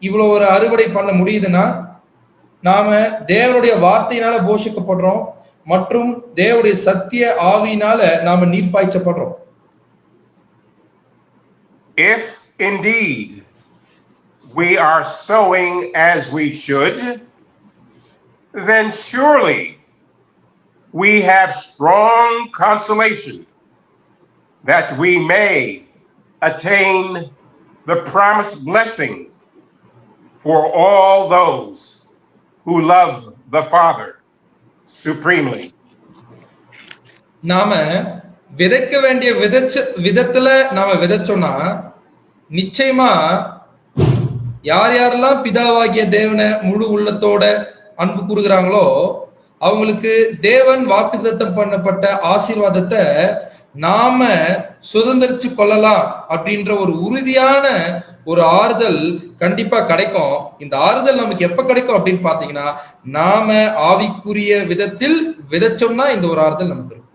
இவ்வளவு ஒரு அறுவடை பண்ண முடியுதுன்னா நாம தேவனுடைய வார்த்தையினால போஷிக்கப்படுறோம் மற்றும் தேவனுடைய சத்திய ஆவியினால நாம நீர் பாய்ச்சப்படுறோம். If indeed we are sowing as we should, then surely we have strong consolation that we may attain the promised blessing for all those who love the Father supremely. நாம விதைக்க வேண்டிய விதத்துல நாம விதைச்சோம்னா நிச்சயமா யார் யாரெல்லாம் பிதாவாகிய தேவனை முழு உள்ளத்தோட அன்பு கூறுகிறாங்களோ அவங்களுக்கு தேவன் வாக்குத்தத்தம் பண்ணப்பட்ட ஆசீர்வாதத்தை நாம சுதந்திரிச்சு கொள்ளலாம் அப்படின்ற ஒரு உறுதியான ஒரு ஆறுதல் கண்டிப்பா கிடைக்கும். இந்த ஆறுதல் நமக்கு எப்ப கிடைக்கும் அப்படின்னு பாத்தீங்கன்னா நாம ஆவிக்குரிய விதத்தில் விதைச்சோம்னா இந்த ஒரு ஆறுதல் நமக்கு இருக்கும்.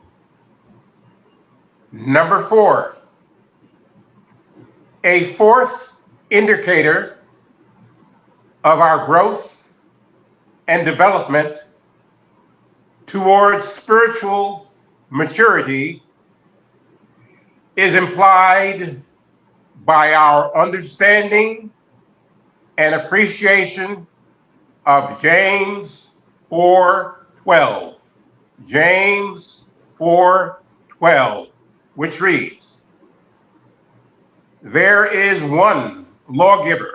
Number 4, a fourth indicator of our growth and development towards spiritual maturity is implied by our understanding and appreciation of James 4:12. James 4:12, which reads, "There is one lawgiver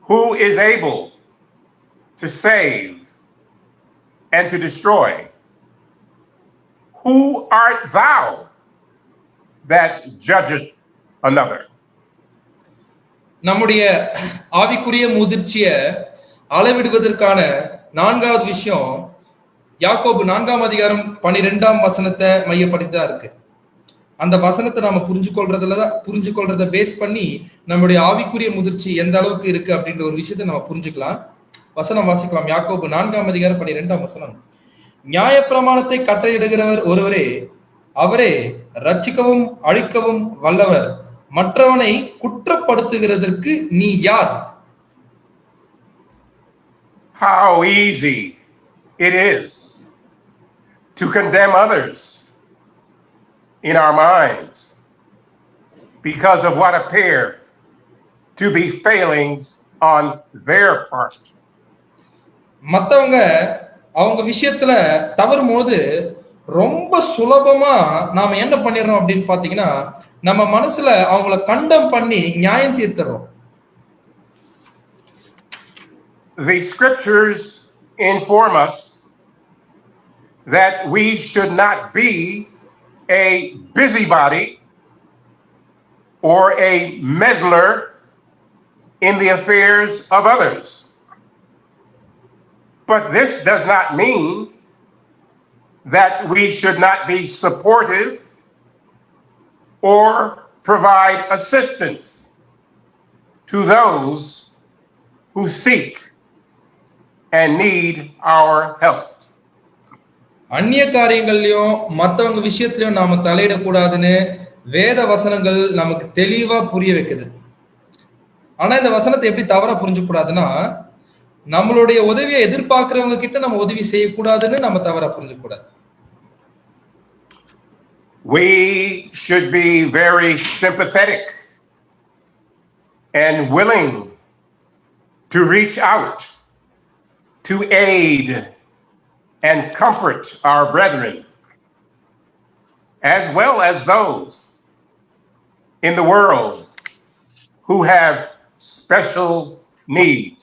who is able to save and to destroy. Who art thou that judgeth another?" நம்முடைய ஆவிக்குரிய முதிர்ச்சியை அளவிடுவதற்கான நான்காவது விஷயம் யாக்கோபு 4ஆம் அதிகாரம் 12ஆம் வசனத்தை மையப்படுத்தி தான் இருக்கு. அந்த வசனத்தை நாம புரிஞ்சுக்கொள்றத பேஸ் பண்ணி நம்முடைய ஆவிக்குரிய முதிர்ச்சி எந்த அளவுக்கு இருக்கு அப்படின்ற ஒரு விஷயத்தை நம்ம புரிஞ்சுக்கலாம். வசனம் வாசிக்கலாம். யாக்கோபு 4ஆம் அதிகாரம் 12ஆம் வசனம். நியாயப்பிரமாணத்தை கட்டளையிடுகிறவர் ஒருவரே, அவரே ரட்சிக்கவும் அழிக்கவும் வல்லவர். மற்றவனை குற்றப்படுத்துகிறதற்கு நீ யார்? How easy it is to condemn others in our minds because of what appear to be failings on their part. மத்தவங்க அவங்க விஷயத்துல தவறும் போது ரொம்ப சுலபமா நாம என்ன பண்ணிடுறோம் அப்படின்னு பாத்தீங்கன்னா நம்ம மனசுல அவங்கள கண்டம் பண்ணி நியாயம் தீர்த்துறோம். The scriptures inform us that we should not be a busybody or a meddler in the affairs of others. But this does not mean that we should not be supportive or provide assistance to those who seek and need our help. அந்நிய காரியங்கள்லயும் மற்றவங்க விஷயத்திலயும் நாம தலையிடக்கூடாதுன்னு வேத வசனங்கள் நமக்கு தெளிவா புரிய வைக்குது. ஆனா இந்த வசனத்தை எப்படி தவறா புரிஞ்சுக்கூடாதுன்னா நம்மளுடைய உதவியை எதிர்பார்க்கிறவங்க கிட்ட நம்ம உதவி செய்யக்கூடாதுன்னு நம்ம தவறா புரிஞ்சுக்கூடாது. We should be very sympathetic and willing to reach out, to aid and comfort our brethren, as well as those in the world who have special needs.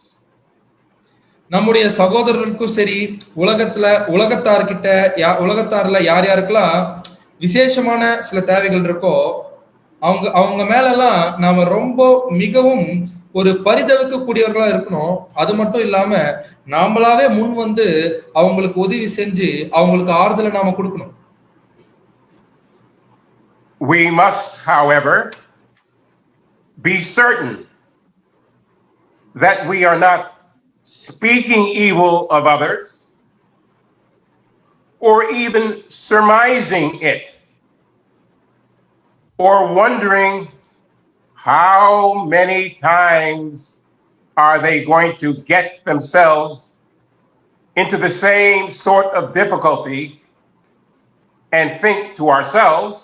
நம்முடைய சகோதரர்களுக்கும் சரி உலகத்தார்ல யார் யாருக்கெல்லாம் விசேஷமான சில தேவைகள் இருக்கோ அவங்க மேலெல்லாம் நாம ரொம்ப மிகவும் ஒரு பரிதவிக்க கூடியவர்களா இருக்கணும். அது மட்டும் இல்லாம நாமளாவே முன் வந்து அவங்களுக்கு உதவி செஞ்சு அவங்களுக்கு ஆறுதலை நாம கொடுக்கணும். We must, however, be certain that we are not speaking evil of others or even surmising it or wondering how many times are they going to get themselves into the same sort of difficulty and think to ourselves,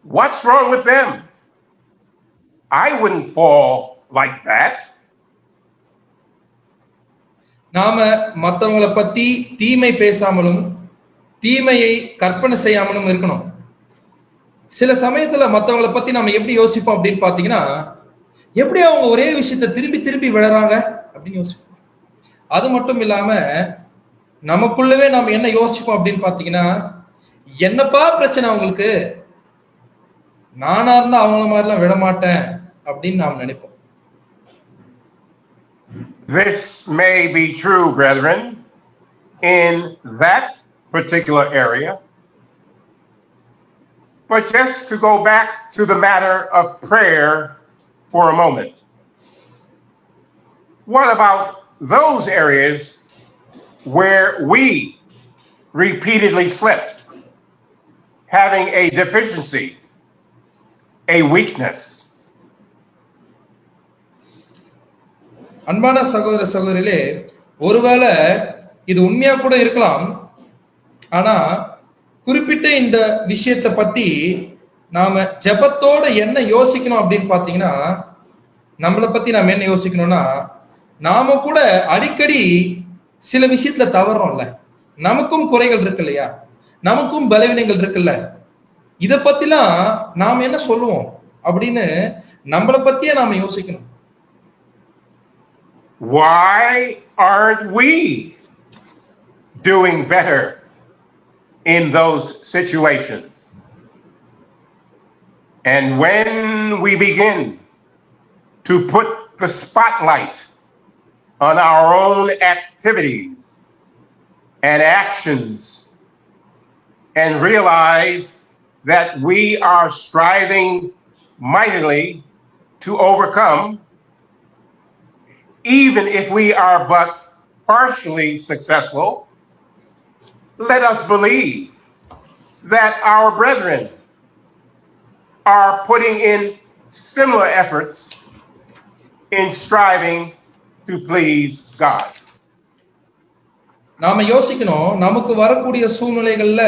what's wrong with them? I wouldn't fall like that. நாம மற்றவங்களை பத்தி தீமை பேசாமலும் தீமையை கற்பனை செய்யாமலும் இருக்கணும். சில சமயத்துல மற்றவங்களை பத்தி நம்ம எப்படி யோசிப்போம் அப்படின்னு பாத்தீங்கன்னா, எப்படி அவங்க ஒரே விஷயத்த திருப்பி திருப்பி விழறாங்க அப்படின்னு யோசிப்போம். அது மட்டும் இல்லாம நமக்குள்ளவே நாம என்ன யோசிப்போம் அப்படின்னு பாத்தீங்கன்னா, என்னப்பா பிரச்சனை அவங்களுக்கு, நானா இருந்தா அவங்கள மாதிரிலாம் விட மாட்டேன் அப்படின்னு நாம் நினைப்போம். This may be true, brethren, in that particular area. But just to go back to the matter of prayer for a moment. What about those areas where we repeatedly slipped, having a deficiency, a weakness? அன்பான சகோதர சகோதரிகளே, ஒருவேளை இது உண்மையா கூட இருக்கலாம். ஆனா குறிப்பிட்ட இந்த விஷயத்தை பத்தி நாம ஜெபத்தோட என்ன யோசிக்கணும் அப்படின்னு பாத்தீங்கன்னா, நம்மளை பத்தி நாம என்ன யோசிக்கணும்னா, நாம கூட அடிக்கடி சில விஷயத்துல தவறோம்ல, நமக்கும் குறைகள் இருக்கு இல்லையா, நமக்கும் பலவீனங்கள் இருக்குல்ல, இத பத்திலாம் நாம என்ன சொல்லுவோம் அப்படின்னு நம்மளை பத்தியே நாம யோசிக்கணும். Why aren't we doing better in those situations? And when we begin to put the spotlight on our own activities and actions and realize that we are striving mightily to overcome, even if we are but partially successful, let us believe that our brethren are putting in similar efforts in striving to please God. நாம யோசிக்கணும், நமக்கு வரக்கூடிய சூழ்நிலைகள்ல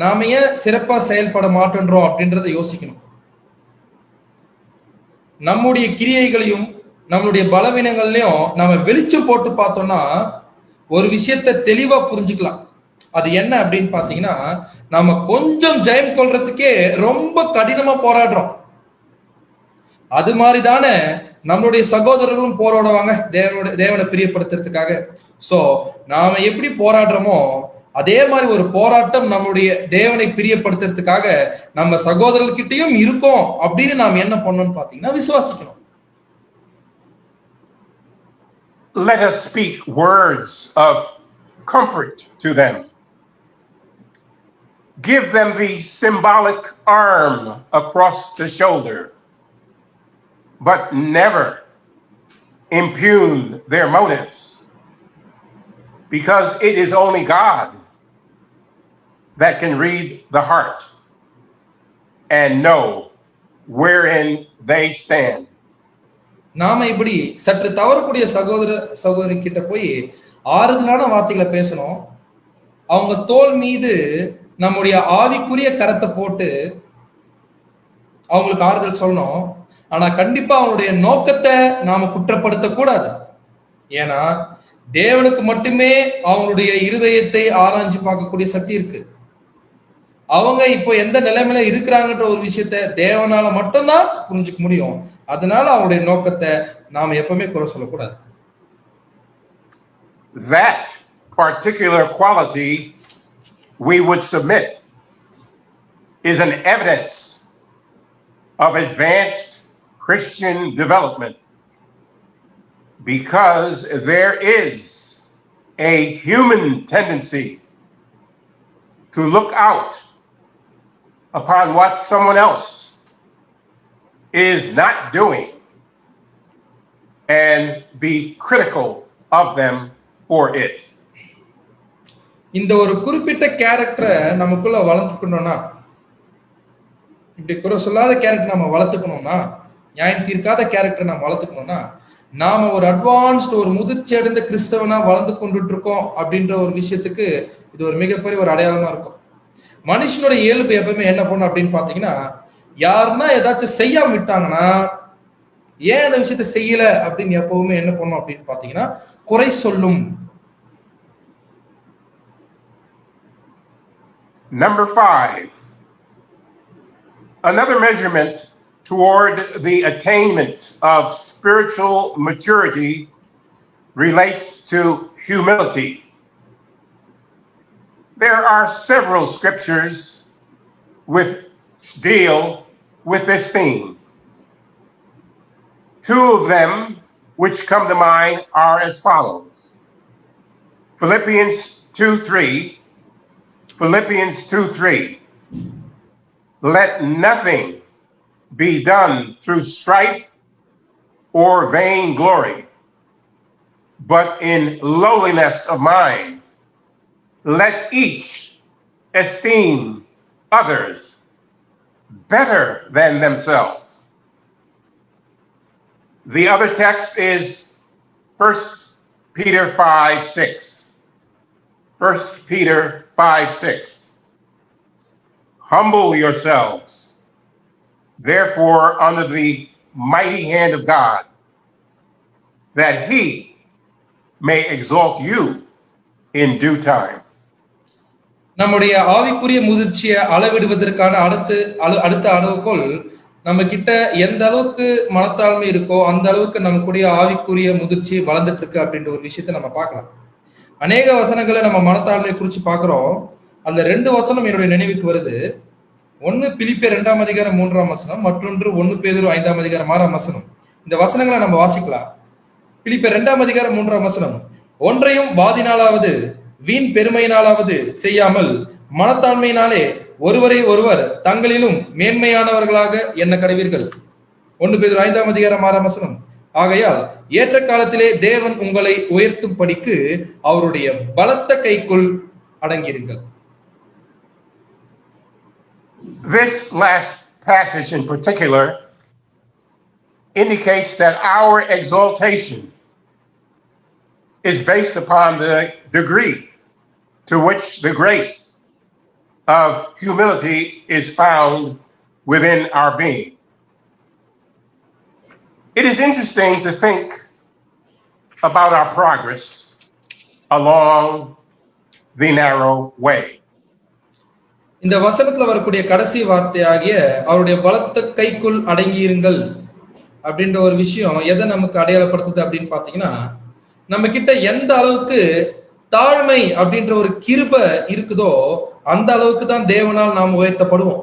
நாம ஏன் சிறப்பா செயல்பட மாட்டேன்றோம் அப்படின்றத யோசிக்கணும். நம்முடைய கிரியைகளையும் நம்மளுடைய பலவீனங்களையும் நாம வெளிச்சம் போட்டு பார்த்தோம்னா ஒரு விஷயத்த தெளிவா புரிஞ்சுக்கலாம். அது என்ன அப்படின்னு பாத்தீங்கன்னா, நாம கொஞ்சம் ஜெயம் கொள்றதுக்கே ரொம்ப கடினமா போராடுறோம். அது மாதிரிதானே நம்மளுடைய சகோதரர்களும் போராடுவாங்க தேவனை பிரியப்படுத்துறதுக்காக. சோ நாம எப்படி போராடுறோமோ அதே மாதிரி ஒரு போராட்டம் நம்முடைய தேவனை பிரியப்படுத்துறதுக்காக நம்ம சகோதரர்கிட்டையும் இருக்கும் அப்படின்னு நாம் என்ன பண்ணணும்னு பாத்தீங்கன்னா விசுவாசிக்கணும். Let us speak words of comfort to them. Give them the symbolic arm across the shoulder, but never impugn their motives, because it is only God that can read the heart and know wherein they stand. நாம இப்படி சற்று தவறக்கூடிய சகோதரி கிட்ட போய் ஆறுதலான வார்த்தைகளை பேசணும். அவங்க தோல் மீது நம்முடைய ஆவிக்குரிய கரத்தை போட்டு அவங்களுக்கு ஆறுதல் சொல்லணும். ஆனா கண்டிப்பா அவனுடைய நோக்கத்தை நாம குற்றப்படுத்த கூடாது. ஏன்னா தேவனுக்கு மட்டுமே அவங்களுடைய இருதயத்தை ஆராய்ஞ்சு பார்க்கக்கூடிய சக்தி இருக்கு. அவங்க இப்போ எந்த நிலைமையில இருக்கிறாங்கன்ற ஒரு விஷயத்த தேவனால மட்டும்தான் புரிஞ்சுக்க முடியும். அதனால அவருடைய நோக்கத்தை நாம எப்பவுமே குறை சொல்லக்கூடாது. That particular quality we would submit is an evidence of advanced Christian development, because there is a human tendency to look out upon what someone else is not doing and be critical of them for it. இந்த ஒரு குறிப்பிட்ட கேரக்டரை நமக்குள்ள வளர்த்துக்கணும்னா, இப்படி குறை சொல்லாத character நம்ம வளர்த்துக்கணும்னா, நியாயம் தீர்க்காத கேரக்டர் நம்ம வளர்த்துக்கணும்னா, நாம ஒரு அட்வான்ஸ்ட் ஒரு முதிர்ச்சி அடைந்த கிறிஸ்தவனா வளர்ந்து கொண்டுட்டு இருக்கோம் அப்படின்ற ஒரு விஷயத்துக்கு இது ஒரு மிகப்பெரிய ஒரு அடையாளமா இருக்கும். மனுஷனுடைய இயல்பு எப்பவுமே என்ன பண்ணும் அப்படின்னு பாத்தீங்கன்னா, யாருன்னா ஏதாச்சும் செய்யாம விட்டாங்கன்னா, ஏன் அந்த விஷயத்த செய்யல அப்படின்னு எப்பவுமே என்ன பண்ணும் அப்படின்னு பாத்தீங்கன்னா, குறை சொல்லும். Number 5, another measurement toward the attainment of spiritual maturity relates to humility. There are several scriptures which deal with this theme. Two of them which come to mind are as follows. Philippians 2:3. Philippians 2:3. Let nothing be done through strife or vain glory, but in lowliness of mind, let each esteem others better than themselves. The other text is 1 Peter 5:6. 1 Peter 5:6. Humble yourselves, therefore, under the mighty hand of God, that he may exalt you in due time. நம்முடைய ஆவிக்குரிய முதிர்ச்சியை அளவிடுவதற்கான அடுத்த அளவுகோல் நம்ம கிட்ட எந்த அளவுக்கு மனத்தாழ்மை இருக்கோ அந்த அளவுக்கு நமக்குடைய ஆவிக்குரிய முதிர்ச்சி வளர்ந்துட்டு இருக்கு அப்படின்ற ஒரு விஷயத்த நம்ம பார்க்கலாம். அநேக வசனங்களை நம்ம மனத்தாழ்மையை குறித்து பார்க்கிறோம். அதுல 2 வசனம் என்னுடைய நினைவுக்கு வருது. ஒன்னு பிலிப்பியர் 2ஆம் அதிகாரம் 3ஆம் வசனம், மற்றொன்று 1 பேதுரு 5ஆம் அதிகாரம் 6ஆம் வசனம். இந்த வசனங்களை நம்ம வாசிக்கலாம். பிலிப்பியர் 2ஆம் அதிகாரம் 3ஆம் வசனம், ஒன்றையும் வாதினாலாவது வீண் பெருமையினாலாவது செய்யாமல் மனத்தாழ்மையினாலே ஒருவரை ஒருவர் தங்களிலும் மேன்மையானவர்களாக எண்ண கடவீர்கள். 1 பேதுரு 5ஆம் அதிகாரம் 6ஆம் வசனம், ஆகையால் ஏற்ற காலத்திலே தேவன் உங்களை உயர்த்தும் படிக்கு அவருடைய பலத்த கைக்குள் அடங்கியிருங்கள். This last passage in particular indicates that our exaltation is based upon the degree to which the grace of humility is found within our being. It is interesting to think about our progress along the narrow way. இந்த வசனத்துல வரக்கூடிய கடைசி வார்த்தையாகிய அவருடைய பலத்த கைக்குள் அடங்கியிருங்கள் அப்படின்ற ஒரு விஷயம் எதை நமக்கு அடையாளப்படுத்துது அப்படின்னு பாத்தீங்கன்னா, நம்ம கிட்ட எந்த அளவுக்கு தாழ்மை அப்படின்ற ஒரு கிருபை இருக்குதோ அந்த அளவுக்கு தான் தேவனால் நாம் உயர்த்தப்படுவோம்.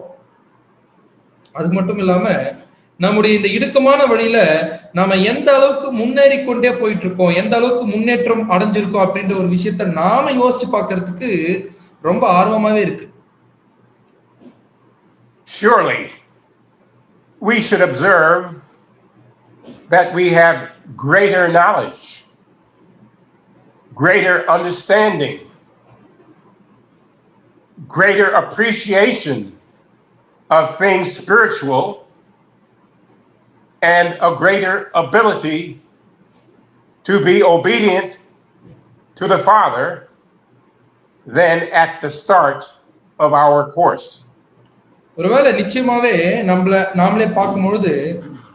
அது மட்டும் இல்லாம நம்முடைய இந்த இடுக்கமான வழியில நாம எந்த அளவுக்கு முன்னேறி கொண்டே போயிட்டு இருக்கோம், எந்த அளவுக்கு முன்னேற்றம் அடைஞ்சிருக்கோம் அப்படின்ற ஒரு விஷயத்த நாம யோசிச்சு பார்க்கறதுக்கு ரொம்ப ஆர்வமாவே இருக்கு. Surely we should observe that we have greater knowledge, greater understanding, greater appreciation of things spiritual, and a greater ability to be obedient to the Father than at the start of our course. ஒருவேளை நிச்சயமாவே நாமளே பார்க்கும் பொழுது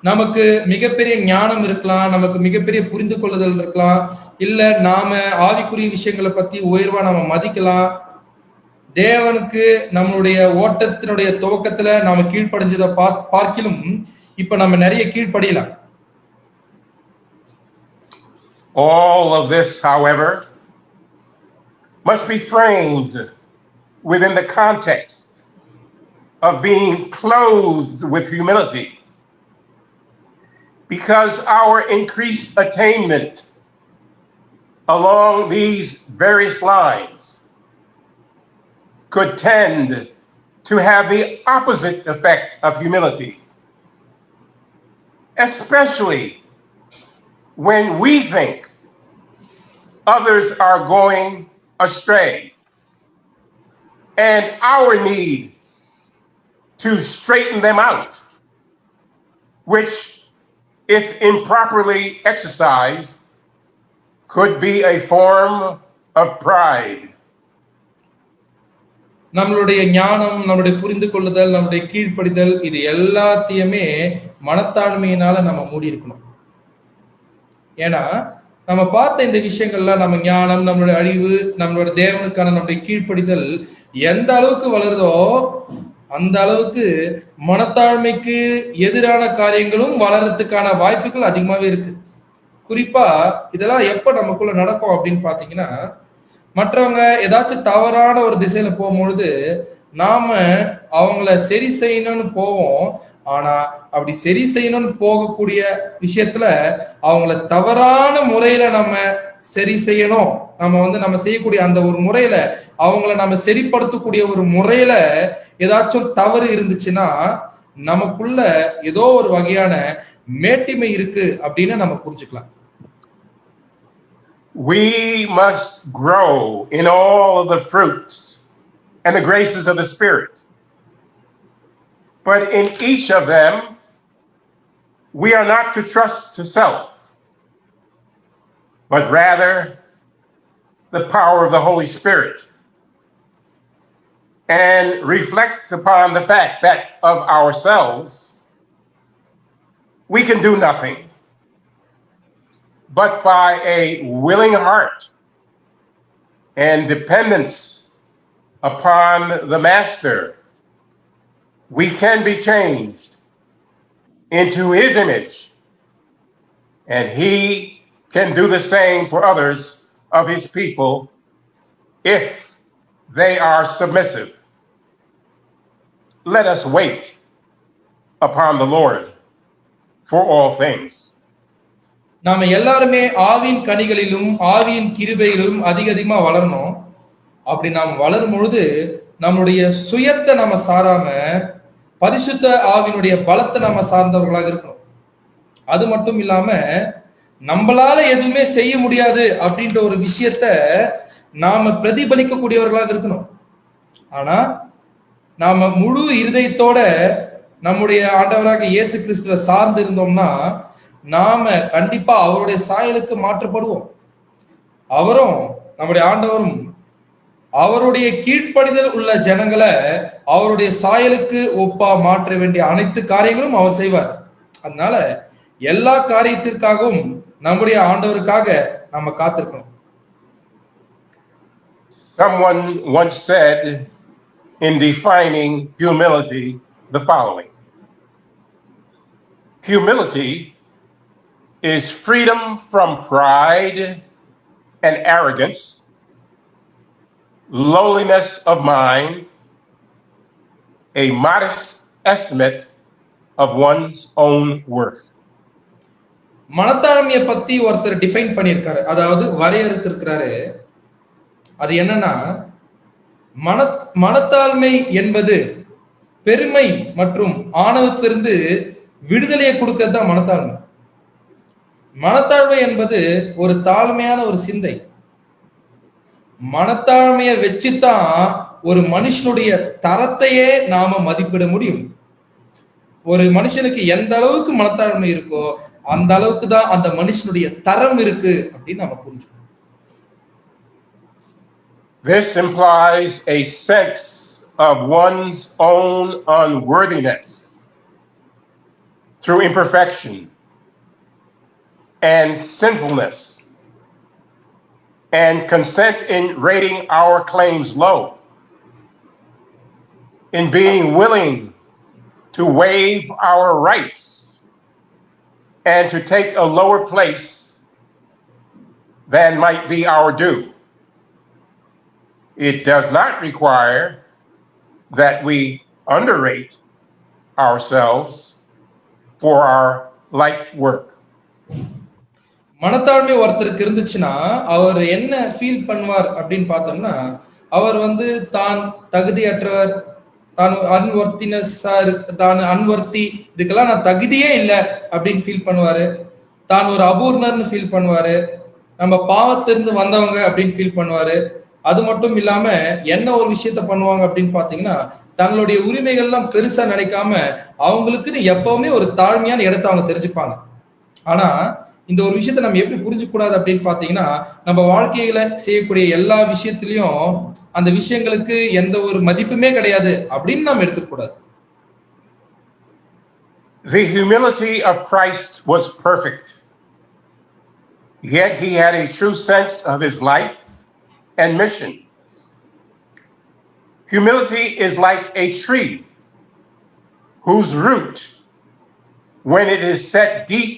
நமக்கு மிகப்பெரிய ஞானம் இருக்கலாம், நமக்கு மிகப்பெரிய புரிந்து கொள்ளுதல் இருக்கலாம், இல்ல நாம ஆவிக்குரிய விஷயங்களை பத்தி உயர்வா நாம மதிக்கலாம். தேவனுக்கு நம்மளுடைய ஓட்டத்தினுடைய துவக்கத்துல நாம கீழ்ப்படைஞ்சதை பார்க்கிலும் இப்ப நம்ம நிறைய கீழ்ப்படியலாம். All of this, however, must be framed within the context of being clothed with humility, because our increased attainment along these various lines could tend to have the opposite effect of humility, especially when we think others are going astray and our need to straighten them out, which if improperly exercised, could be a form of pride. நம்மளுடைய ஞானம், நம்மளுடைய புரிந்து கொள்ளுதல், நம்முடைய கீழ்ப்படிதல், இது எல்லாத்தையுமே மனத்தாழ்மையினால நம்ம மூடி இருக்கணும். ஏன்னா நம்ம பார்த்த இந்த விஷயங்கள்லாம், நம்ம ஞானம், நம்மளுடைய அழிவு, நம்மளோட தேவனுக்கான நம்முடைய கீழ்ப்படிதல் எந்த அளவுக்கு வளருதோ அந்த அளவுக்கு மனத்தாழ்மைக்கு எதிரான காரியங்களும் வளர்றதுக்கான வாய்ப்புகள் அதிகமாவே இருக்கு. குறிப்பா இதெல்லாம் எப்ப நமக்குள்ள நடக்கும் அப்படின்னு பாத்தீங்கன்னா, மற்றவங்க ஏதாச்சும் தவறான ஒரு திசையில போகும்பொழுது நாம அவங்கள சரி செய்யணும்னு போவோம். ஆனா அப்படி சரி செய்யணும்னு போகக்கூடிய விஷயத்துல அவங்கள தவறான முறையில நம்ம சரி செய்யணும், நம்ம செய்யக்கூடிய அந்த ஒரு முறையில அவங்கள நம்ம சரிப்படுத்தக்கூடிய ஒரு முறையில ஏதாச்சும் தவறு இருந்துச்சுன்னா நமக்குள்ள ஏதோ ஒரு வகையான மேட்டிமை இருக்கு அப்படின்னு நம்ம புரிஞ்சுக்கலாம். We must grow in all of the fruits and the graces of the Spirit. But in each of them, we are not to trust to self, but rather the power of the Holy Spirit, and reflect upon the fact that of ourselves, we can do nothing. But by a willing heart and dependence upon the Master, we can be changed into His image, and He can do the same for others of His people if they are submissive. Let us wait upon the Lord for all things. நாம எல்லாருமே ஆவியின் கனிகளிலும் ஆவியின் கிருபையிலும் அதிகமா வளரணும். அப்படி நாம் வளரும் பொழுது நம்முடைய சுயத்தை நம்ம சாராம பரிசுத்த ஆவியினுடைய பலத்தை நம்ம சார்ந்தவர்களாக இருக்கணும். அது மட்டும் இல்லாம நம்மளால எதுவுமே செய்ய முடியாது அப்படின்ற ஒரு விஷயத்த நாம பிரதிபலிக்கக்கூடியவர்களாக இருக்கணும். ஆனா நாம முழு இருதயத்தோட நம்முடைய ஆண்டவராக இயேசு கிறிஸ்துவை சார்ந்து இருந்தோம்னா நாம கண்டிப்பா அவருடைய சாயலுக்கு மாற்றப்படுவோம். அவரும் நம்முடைய ஆண்டவரும் அவருடைய கீழ்ப்படிதல் உள்ள ஜனங்களை அவருடைய சாயலுக்கு ஒப்பா மாற்ற வேண்டிய அனைத்து காரியங்களும் அவர் செய்வார். அதனால எல்லா காரியத்திற்காகவும் நம்முடைய ஆண்டவருக்காக நம்ம காத்திருக்கணும். Someone once said in defining humility the following: humility is freedom from pride and arrogance, lowliness of mind, a modest estimate of one's own worth. மனத்தாழ்மையை பத்தி ஒருத்தர் டிஃபைன் பண்ணியிருக்காரு, அதாவது வரையறுத்திருக்கிறாரு. அது என்னன்னா, மனத்தாழ்மை என்பது பெருமை மற்றும் ஆணவத்திலிருந்து விடுதலையை கொடுக்கிறது தான் மனத்தாழ்மை. மனத்தாழ்மை என்பது ஒரு தாழ்மையான ஒரு சிந்தை. மனத்தாழ்மையை வச்சுதான் ஒரு மனுஷனுடைய தரத்தையே நாம மதிப்பிட முடியும். ஒரு மனுஷனுக்கு எந்த அளவுக்கு மனத்தாழ்மை இருக்கோ அந்த அளவுக்கு தான் அந்த மனுஷனுடைய தரம் இருக்கு அப்படின்னு நம்ம புரிஞ்சுக்கணும். This implies a sense of one's own unworthiness through imperfection and sinfulness, and consent in rating our claims low, in being willing to waive our rights and to take a lower place than might be our due. It does not require that we underrate ourselves for our life work. மனத்தாழ்மை ஒருத்தருக்கு இருந்துச்சுன்னா அவர் என்ன feel பண்ணுவார் அப்படின்னு பார்த்தோம்னா, அவர் தான் தகுதியற்றவர், தான் unworthy, இதுக்கெல்லாம் நான் தகுதியே இல்லை அப்படின்னு ஃபீல் பண்ணுவாரு. தான் ஒரு அபூர்ணர்னு ஃபீல் பண்ணுவாரு. நம்ம பாவத்திலிருந்து வந்தவங்க அப்படின்னு ஃபீல் பண்ணுவாரு. அது மட்டும் இல்லாம என்ன ஒரு விஷயத்த பண்ணுவாங்க அப்படின்னு பாத்தீங்கன்னா, தங்களுடைய உரிமைகள்லாம் பெருசா நினைக்காம அவங்களுக்குன்னு எப்பவுமே ஒரு தாழ்மையான இடத்தை அவங்க தெரிஞ்சுப்பாங்க. ஆனா இந்த ஒரு விஷயத்தை நம்ம எப்படி புரிஞ்சுக்க கூடாது அப்படின்னு பாத்தீங்கன்னா, நம்ம வாழ்க்கையில செய்யக்கூடிய எல்லா விஷயத்திலையும் அந்த விஷயங்களுக்கு எந்த ஒரு மதிப்புமே கிடையாது அப்படின்னு நம்ம எடுத்துக்க கூடாது. The humility of Christ was perfect, yet he had a true sense of his life and mission. Humility is like a tree whose root, when it is set deep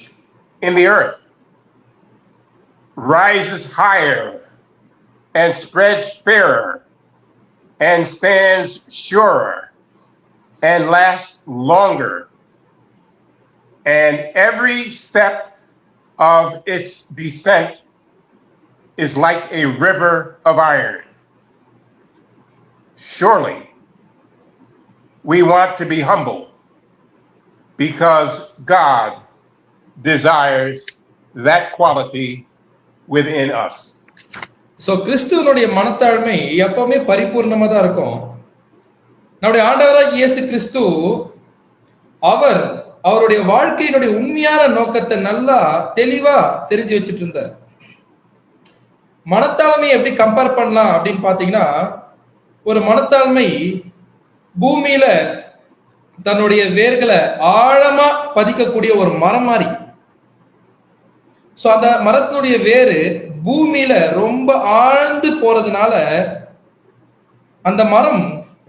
in the earth, rises higher and spreads fairer and stands surer and lasts longer. And every step of its descent is like a river of iron. Surely, we want to be humble because God desires that quality within us. So கிறிஸ்துவனுடைய மனத்தாழ்மை எப்பவுமே பரிபூர்ணமா தான் இருக்கும். நம்முடைய ஆண்டவராகிய இயேசு கிறிஸ்து அவருடைய வாழ்க்கையினுடைய உண்மையான நோக்கத்தை நல்லா தெளிவா தெரிஞ்சு வச்சுட்டு இருந்தார். மனத்தாழ்மையை எப்படி கம்பேர் பண்ணலாம் அப்படின்னு பாத்தீங்கன்னா, ஒரு மனத்தாழ்மை பூமியில தன்னுடைய வேர்களை ஆழமா பதிக்கக்கூடிய ஒரு மரம் மாதிரி. சோ அந்த மரத்தினுடைய வேறு பூமியில ரொம்ப ஆழ்ந்து போறதுனால அந்த மரம்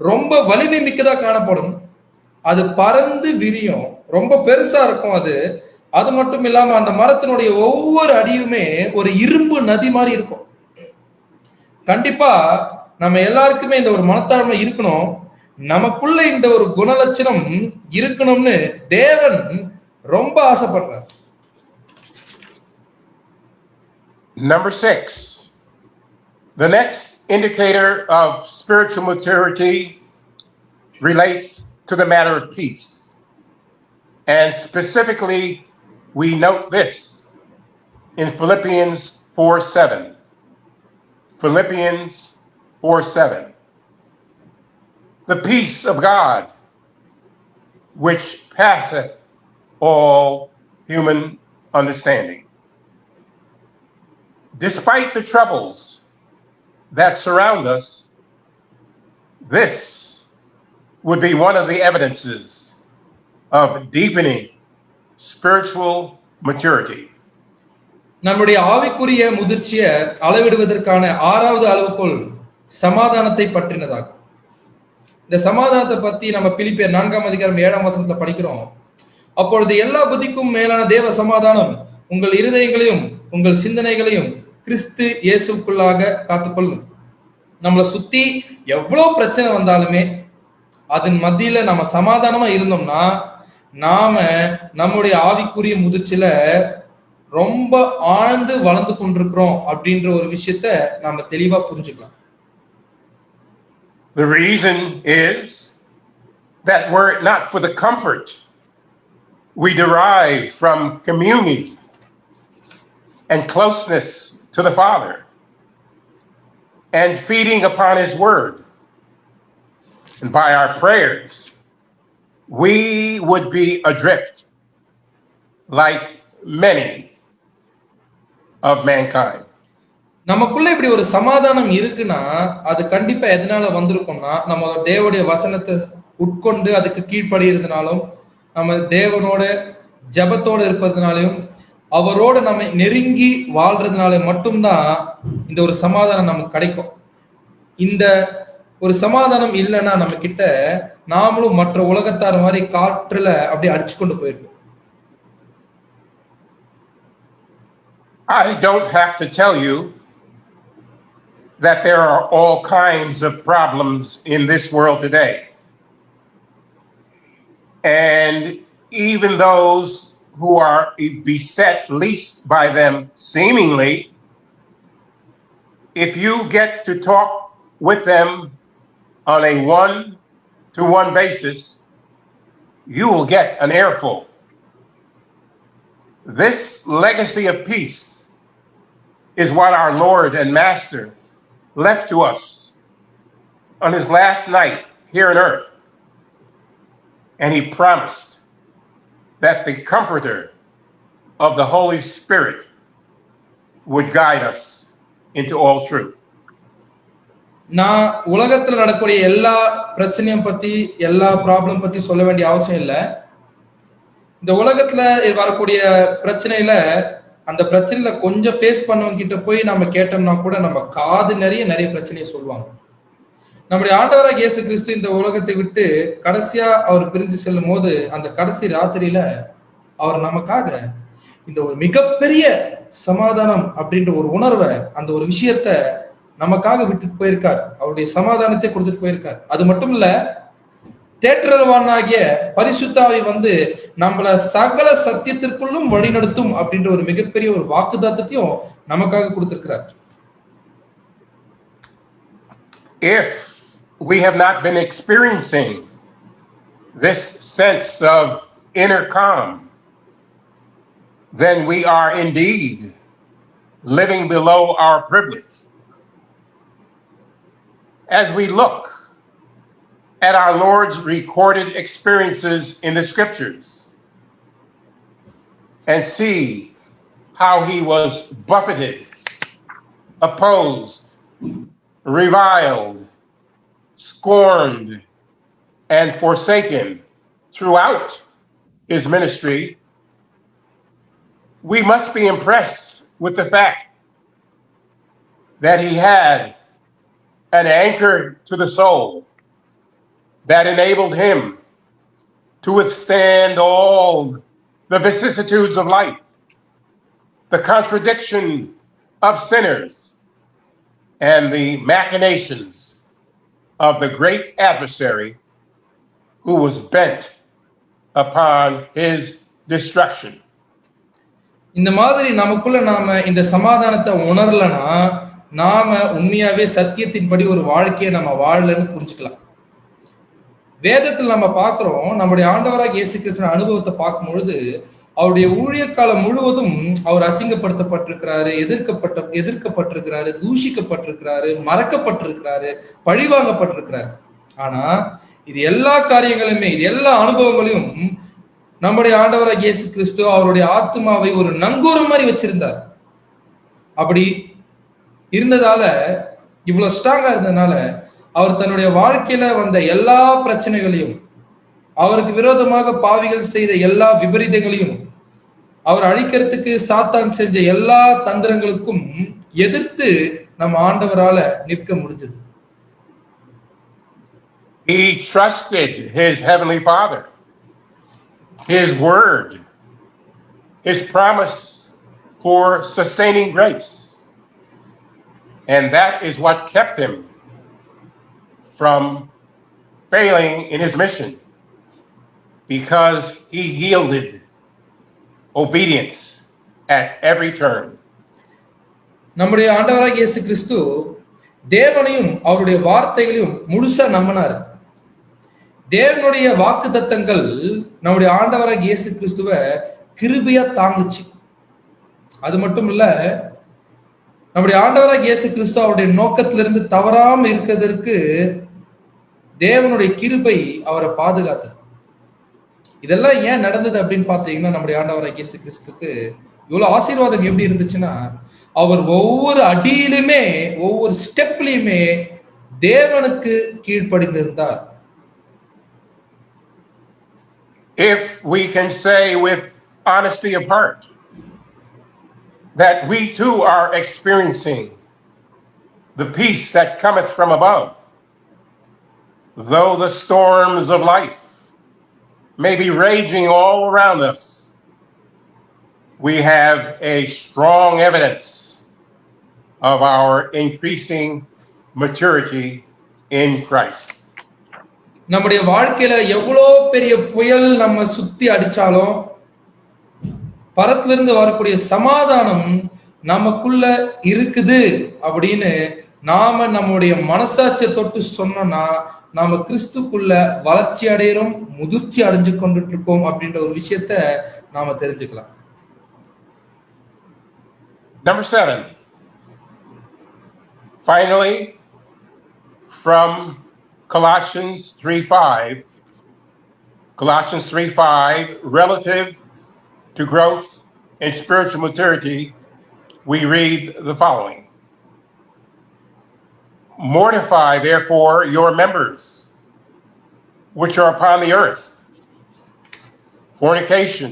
ரொம்ப வலிமை மிக்கதா காணப்படும். அது பறந்து விரியும், ரொம்ப பெருசா இருக்கும். அது மட்டும் இல்லாம அந்த மரத்தினுடைய ஒவ்வொரு அடியுமே ஒரு இரும்பு நதி மாதிரி இருக்கும். கண்டிப்பா நம்ம எல்லாருக்குமே இந்த ஒரு மனத்தாழ்மை இருக்கணும். நமக்குள்ள இந்த ஒரு குணலட்சணம் இருக்கணும்னு தேவன் ரொம்ப ஆசைப்படுறார். Number 6, the next indicator of spiritual maturity relates to the matter of peace. And specifically, we note this in Philippians 4:7. Philippians 4:7. The peace of God, which passeth all human understanding. Despite the troubles that surround us, this would be one of the evidences of deepening spiritual maturity. நம்முடைய ஆவிக்குரிய முதிர்ச்சியை அளவிடுவதற்கான 6வது அளவுகோல் சமாதானத்தை பற்றினதாகும். இந்த சமாதானத்தை பத்தி நம்ம பிலிப்பியர் 4ஆம் அதிகாரம் 7ஆம் வசனத்துல படிக்கிறோம். அப்பொழுது எல்லா புத்திக்கும் மேலான தேவ சமாதானம் உங்கள் இருதயங்களையும் உங்கள் சிந்தனைகளையும் கிறிஸ்து இயேசுக்குள்ளாக காத்துக்கொள்ளும். நம்மளை சுத்தி எவ்வளவு பிரச்சனை வந்தாலுமே அதன் மத்தியில நம்ம சமாதானமா இருந்தோம்னா நாம நம்முடைய ஆவிக்குரிய முதிர்ச்சியில ரொம்ப ஆழ்ந்து வளர்ந்து கொண்டிருக்கிறோம் அப்படின்ற ஒரு விஷயத்த நாம தெளிவா புரிஞ்சுக்கலாம். The reason is that were it not for the comfort we derive from communion and closeness to the Father and feeding upon His Word, and by our prayers, we would be adrift like many of mankind. நமக்குள்ள இப்படி ஒரு சமாதானம் இருக்குன்னா அது கண்டிப்பா எதனால வந்திருக்கும்னா நம்ம தேவனுடைய வசனத்தை உட்கொண்டு அதுக்கு கீழ்ப்படுகிறதுனாலும் நம்ம தேவனோட ஜபத்தோடு இருப்பதனாலையும் அவரோட நம்ம நெருங்கி வாழ்றதுனால மட்டும்தான் இந்த ஒரு சமாதானம் நமக்கு கிடைக்கும். இந்த ஒரு சமாதானம் இல்லைன்னா நம்ம கிட்ட நாமளும் மற்ற உலகத்தார் மாதிரி காற்றுல அப்படியே அடிச்சு கொண்டு போயிருக்கோம். I don't have to tell you that there are all kinds of problems in this world today. And even those who are beset least by them seemingly, if you get to talk with them on a one-to-one basis, you will get an earful. This legacy of peace is what our Lord and Master left to us on His last night here on earth. And He promised that the Comforter of the Holy Spirit would guide us into all truth. நான் உலகத்துல நடக்கக்கூடிய எல்லா பிரச்சனையும் பத்தி எல்லா problem பத்தி சொல்ல வேண்டிய அவசியம் இல்லை. இந்த உலகத்துல வரக்கூடிய பிரச்சனையில அந்த பிரச்சனையில கொஞ்சம் ஃபேஸ் பண்ணவங்க கிட்ட போய் நம்ம கேட்டோம்னா கூட நம்ம காது நிறைய பிரச்சனையை சொல்லுவாங்க. நம்முடைய ஆண்டவராக இயேசு கிறிஸ்து இந்த உலகத்தை விட்டு கடைசியா அவர் பிரிஞ்சு செல்லும் போது அந்த கடைசி ராத்திரியில அவர் நமக்காக இந்த ஒரு மிகப்பெரிய சமாதானம் அப்படின்ற ஒரு உணர்வை அந்த ஒரு விஷயத்த நமக்காக விட்டுட்டு போயிருக்கார். அவருடைய சமாதானத்தை கொடுத்துட்டு போயிருக்கார். அது மட்டும் இல்ல, தேற்றரவானாகிய பரிசுத்தாவி வந்து நம்மள சகல சத்தியத்திற்குள்ளும் வழிநடத்தும் அப்படின்ற ஒரு மிகப்பெரிய ஒரு வாக்குதாத்தத்தையும் நமக்காக கொடுத்திருக்கிறார். If we have not been experiencing this sense of inner calm, then we are indeed living below our privilege. As we look at our Lord's recorded experiences in the scriptures and see how he was buffeted, opposed, reviled, scorned, and forsaken throughout his ministry, we must be impressed with the fact that he had an anchor to the soul that enabled him to withstand all the vicissitudes of life, the contradiction of sinners, and the machinations of the great adversary who was bent upon his destruction. இந்த மாதிரி நமக்குள்ள நாம இந்த சமாதானத்தை உணரலனா நாம உண்மையாவே சத்தியத்தின்படி ஒரு வாழ்க்கையை நம்ம வாழலன்னு புரிஞ்சுக்கலாம். வேதத்தில் நம்ம பார்க்கிறோம், நம்முடைய ஆண்டவராக இயேசு கிறிஸ்துவின் அனுபவத்தை பார்க்கும் பொழுது அவருடைய ஊழிய காலம் முழுவதும் அவர் அசிங்கப்படுத்தப்பட்டிருக்கிறாரு, எதிர்க்கப்பட்டிருக்கிறாரு, தூஷிக்கப்பட்டிருக்கிறாரு, மறக்கப்பட்டிருக்கிறாரு, பழிவாங்கப்பட்டிருக்கிறாரு. ஆனா இது எல்லா காரியங்களுமே, இது எல்லா அனுபவங்களையும் நம்முடைய ஆண்டவராக இயேசு கிறிஸ்து அவருடைய ஆத்மாவை ஒரு நங்கூரம் மாதிரி வச்சிருந்தார். அப்படி இருந்ததால, இவ்வளவு ஸ்ட்ராங்கா இருந்ததுனால அவர் தன்னுடைய வாழ்க்கையில வந்த எல்லா பிரச்சனைகளையும், அவருக்கு விரோதமாக பாவிகள் செய்த எல்லா விபரீதங்களையும், அவர் அழிக்கிறதுக்கு சாத்தான் செஞ்ச எல்லா தந்திரங்களுக்கும் எதிர்த்து நம்ம ஆண்டவரால நிற்க முடிஞ்சது. He trusted his heavenly Father, his word, his promise for sustaining grace. And that is what kept him from failing in his mission, because he yielded obedience at every turn. நம்முடைய ஆண்டவராகிய இயேசு கிறிஸ்து தேவனையும் அவருடைய வார்த்தைகளையும் முழுசா நம்பினார். தேவனுடைய வாக்குத்தத்தங்கள் நம்முடைய ஆண்டவராகிய இயேசு கிறிஸ்துவை கிருபையா தாங்குச்சு. அது மட்டும் இல்ல, நம்முடைய ஆண்டவராகிய இயேசு கிறிஸ்து அவருடைய நோக்கத்திலிருந்து தவறாம இருக்கிறதற்கு தேவனுடைய கிருபை அவரை பாதுகாத்தது. இதெல்லாம் ஏன் நடந்தது அப்படின்னு பாத்தீங்கன்னா, நம்முடைய ஆண்டவராகிய இயேசு கிறிஸ்துக்கு இவ்வளவு ஆசீர்வாதம் எப்படி இருந்துச்சுன்னா, அவர் ஒவ்வொரு அடியிலுமே ஒவ்வொரு ஸ்டெப்லயுமே தேவனுக்கு கீழ்ப்படிந்திருந்தார். If we can say with honesty of heart that we too are experiencing the peace that cometh from above, though the storms of life may be raging all around us, we have a strong evidence of our increasing maturity in Christ. நம்முடைய வாழ்க்கையில எவ்வளோ பெரிய புயல் நம்ம சுத்தி அடிச்சாலும் பரத்திலிருந்து வரக்கூடிய சமாதானம் நமக்குள்ள இருக்குது அப்படின்னு நாம நம்முடைய மனசாட்சியை தொட்டு சொன்னோம்னா நாம கிறிஸ்துக்குள்ள வளர்ச்சி அடைகிறோம், முதிர்ச்சி அடைஞ்சு கொண்டுட்டு இருக்கோம் அப்படின்ற ஒரு விஷயத்த நாம தெரிஞ்சுக்கலாம். Number 7. Finally, from Colossians 3:5, relative to growth in spiritual maturity, we read the following. Mortify, therefore, your members, which are upon the earth: fornication,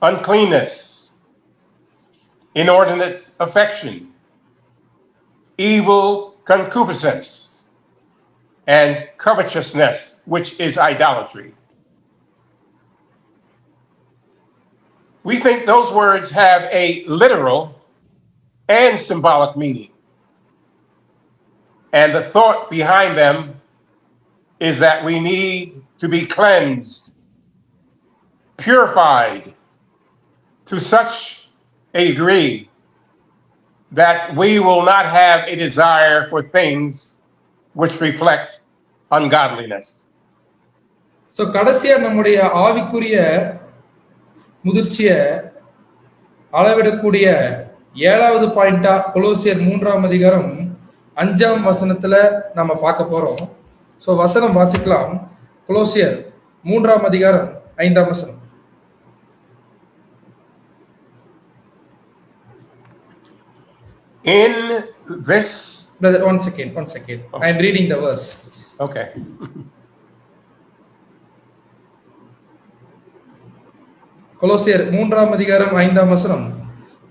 uncleanness, inordinate affection, evil concupiscence, and covetousness, which is idolatry. We think those words have a literal and symbolic meaning. And the thought behind them is that we need to be cleansed, purified to such a degree that we will not have a desire for things which reflect ungodliness. So கடைசியா நம்முடைய ஆவிக்குரிய முதிர்ச்சிய அளவிடக்கூடிய 7வது பாயிண்டா கொலோசியர் 3ஆம் அதிகாரம் 5ஆம் வசனத்துல நம்ம பார்க்க போறோம். ஸோ வசனம் வாசிக்கலாம். கொலோசியர் 3ஆம் அதிகாரம் 5ஆம் வசனம். In this, brother, one second. I am reading the verse. Okay. கொலோசியர் 3ஆம் அதிகாரம் 5ஆம் வசனம்.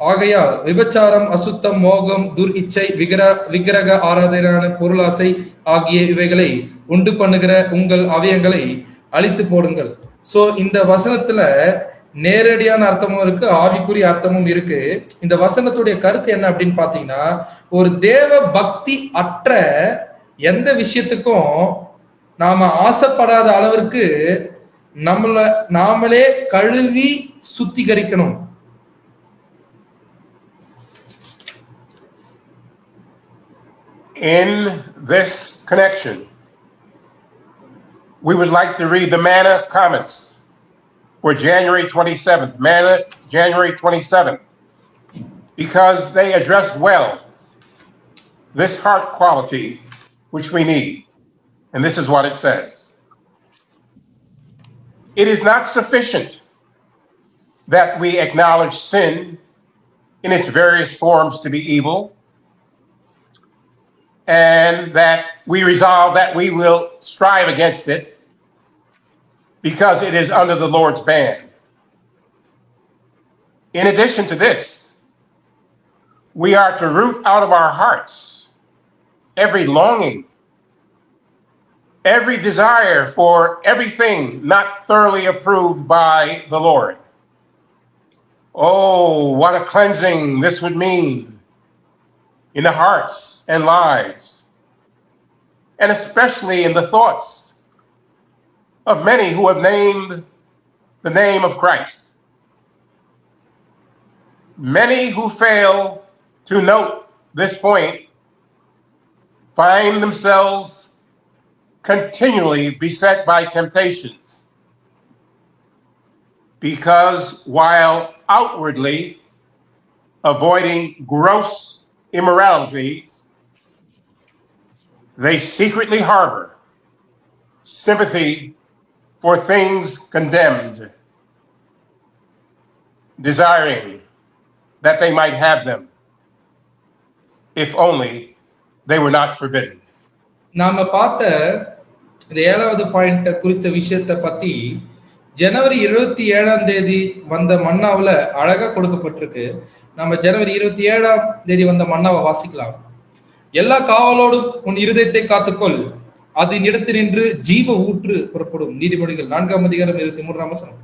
ஆகையால் விபச்சாரம், அசுத்தம், மோகம், துர் இச்சை, விக்கிரக ஆராதனையான பொருளாசை ஆகிய இவைகளை உண்டு பண்ணுகிற உங்கள் அவயங்களை அழித்து போடுங்கள். சோ இந்த வசனத்துல நேரடியான அர்த்தமும் இருக்கு, ஆவிக்குரிய அர்த்தமும் இருக்கு. இந்த வசனத்துடைய கருத்து என்ன அப்படின்னு பாத்தீங்கன்னா, ஒரு தேவ பக்தி அற்ற எந்த விஷயத்துக்கும் நாம ஆசைப்படாத அளவிற்கு நாமளே கழுவி சுத்திகரிக்கணும். In this connection, we would like to read the Manna comments for January 27th, Manna January 27th, because they address well this heart quality which we need. And this is what it says. It is not sufficient that we acknowledge sin in its various forms to be evil, and that we resolve that we will strive against it because it is under the Lord's ban. In addition to this, we are to root out of our hearts every longing, every desire for everything not thoroughly approved by the Lord. Oh, what a cleansing this would mean in the hearts and lives, and especially in the thoughts of many who have named the name of Christ. Many who fail to note this point find themselves continually beset by temptations, because while outwardly avoiding gross immoralities, they secretly harbor sympathy for things condemned, desiring that they might have them, if only they were not forbidden. நாம பார்த்த இந்த 7வது point குறித்த விஷயத்தை பத்தி ஜனவரி 27ஆம் தேதி வந்த மன்னாவுல அழகா கொடுக்கப்பட்டிருக்கு. நம்ம ஜனவரி 27ஆம் தேதி வந்த மன்னாவை வாசிக்கலாம். எல்லா காவலோடும் உன் இருதயத்தை காத்துக்கொள், அதன் இடத்தினின்று ஜீவ ஊற்று புறப்படும். நீதிமொழிகள் 4ஆம் அதிகாரம் 23ஆம் வசனம்.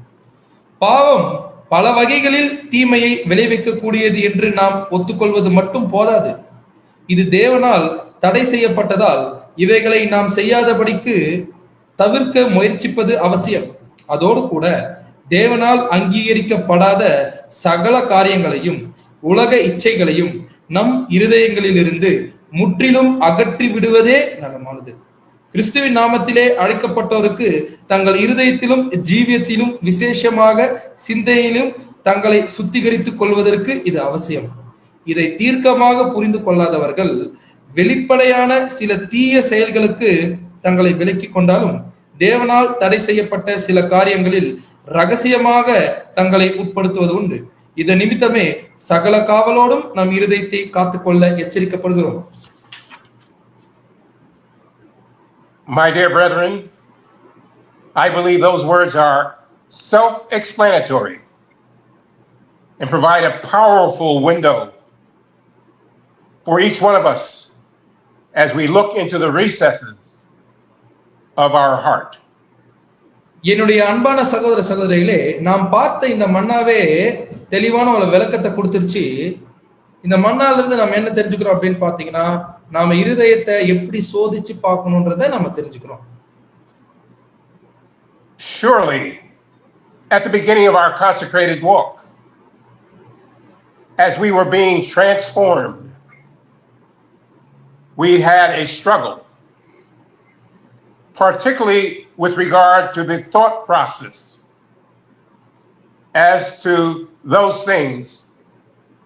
பாவம் பல வகைகளில் தீமையை விளைவிக்கக்கூடியது என்று நாம் ஒத்துக்கொள்வது மட்டும் போதாது. இது தேவனால் தடை செய்யப்பட்டதால் இவைகளை நாம் செய்யாதபடிக்கு தவிர்க்க முயற்சிப்பது அவசியம். அதோடு கூட தேவனால் அங்கீகரிக்கப்படாத சகல காரியங்களையும் உலக இச்சைகளையும் நம் இருதயங்களிலிருந்து முற்றிலும் அகற்றி விடுவதே நலமானது. கிறிஸ்துவின் நாமத்திலே அழைக்கப்பட்டோருக்கு தங்கள் இருதயத்திலும் ஜீவியத்திலும் விசேஷமாக சிந்தையிலும் தங்களை சுத்திகரித்துக் கொள்வதற்கு இது அவசியம். இதை தீர்க்கமாக புரிந்து கொள்ளாதவர்கள் வெளிப்படையான சில தீய செயல்களுக்கு தங்களை விலக்கிக் கொண்டாலும் தேவனால் தடை செய்யப்பட்ட சில காரியங்களில் ரகசியமாக தங்களை உட்படுத்துவது உண்டு. இதன் நிமித்தமே சகல காவலோடும் நம் இருதயத்தை காத்துக்கொள்ள எச்சரிக்கப்படுகிறோம். My dear brethren, I believe those words are self-explanatory and provide a powerful window for each one of us as we look into the recesses of our heart. என்னுடைய அன்பான சகோதர சகோதரிகளே, நாம் பார்த்த இந்த மன்னாவே தெளிவான ஒரு விளக்கத்தை கொடுத்துருச்சு. இந்த மன்னால இருந்து நம்ம என்ன தெரிஞ்சுக்கிறோம் அப்படின்னு பாத்தீங்கன்னா, நாம இருதயத்தை எப்படி சோதிச்சு பார்க்கணும்ன்றதை நம்ம தெரிஞ்சுக்கிறோம். Surely, at the beginning of our consecrated walk, as we were being transformed, we had a struggle, particularly with regard to the thought process as to those things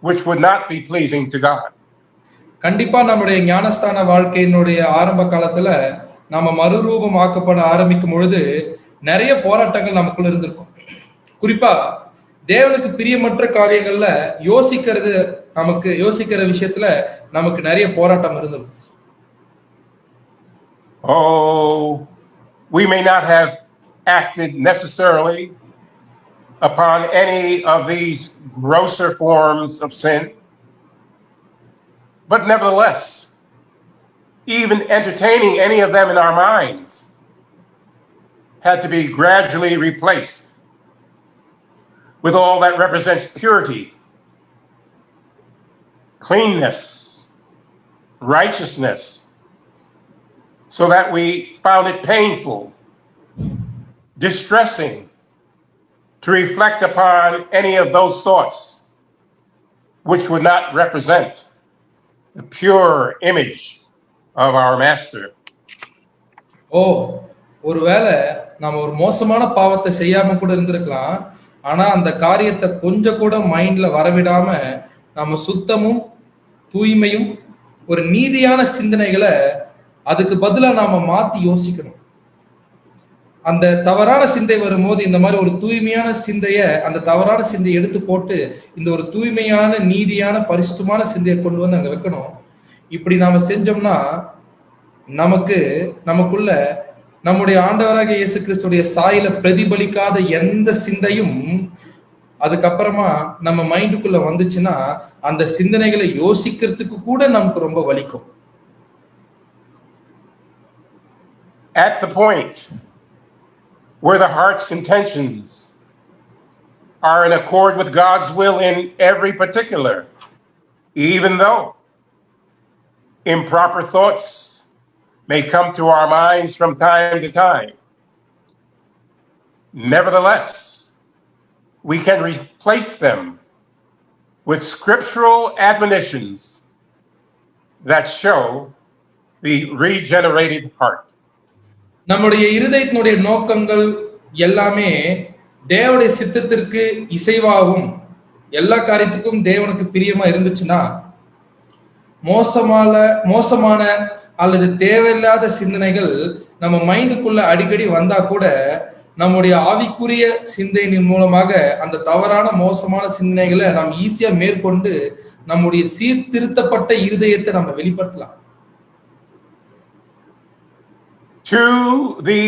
which would not be pleasing to God. கண்டிப்பா நம்முடைய ஞானஸ்தான வாழ்க்கையினுடைய ஆரம்ப காலத்துல நாம மறுரூபம் ஆக்கப்பட ஆரம்பிக்கும் பொழுது நிறைய போராட்டங்கள் நமக்குள்ள இருந்திருக்கும். குறிப்பா தேவனுக்கு பிரியமற்ற காரியங்கள்ல யோசிக்கிற விஷயத்துல நமக்கு நிறைய போராட்டம் இருந்திருக்கும். Oh, we may not have acted necessarily upon any of these grosser forms of sin, but nevertheless, even entertaining any of them in our minds had to be gradually replaced with all that represents purity, cleanness, righteousness, so that we found it painful, distressing to reflect upon any of those thoughts which would not represent the pure image of our Master. ஒருவேளை நம்ம ஒரு மோசமான பாவத்தை செய்யாம கூட இருந்திருக்கலாம். ஆனா அந்த காரியத்தை கொஞ்சம் கூட மைண்ட்ல வரவிடாம நம்ம சுத்தமும் தூய்மையும் ஒரு நீதியான சிந்தனைகளை அதுக்கு பதிலா நாம மாத்தி யோசிக்கணும். அந்த தவறான சிந்தை வரும்போது இந்த மாதிரி ஒரு தூய்மையான அந்த தவறான சிந்தையை எடுத்து போட்டு இந்த ஒரு தூய்மையான நீதியான பரிசுத்தமான சிந்தையை கொண்டு வந்து அங்க வைக்கணும். இப்படி நாம செஞ்சோம்னா நமக்குள்ள நம்முடைய ஆண்டவராகிய இயேசு கிறிஸ்துடைய சாயில பிரதிபலிக்காத எந்த சிந்தையும் அதுக்கப்புறமா நம்ம மைண்டுக்குள்ள வந்துச்சுன்னா அந்த சிந்தனைகளை யோசிக்கிறதுக்கு கூட நமக்கு ரொம்ப வலிக்கும். At the point where the heart's intentions are in accord with God's will in every particular, even though improper thoughts may come to our minds from time to time, nevertheless, we can replace them with scriptural admonitions that show the regenerated heart. நம்முடைய இருதயத்தினுடைய நோக்கங்கள் எல்லாமே தேவனுடைய சித்தத்திற்கு இசைவாகும் எல்லா காரியத்துக்கும் தேவனுக்கு பிரியமா இருந்துச்சுன்னா மோசமான அல்லது தேவையில்லாத சிந்தனைகள் நம்ம மைண்டுக்குள்ள அடிக்கடி வந்தா கூட நம்முடைய ஆவிக்குரிய சிந்தனையின் மூலமாக அந்த தவறான மோசமான சிந்தனைகளை நாம் ஈஸியா மேற்கொண்டு நம்முடைய சீர்திருத்தப்பட்ட இருதயத்தை நம்ம வெளிப்படுத்தலாம். To the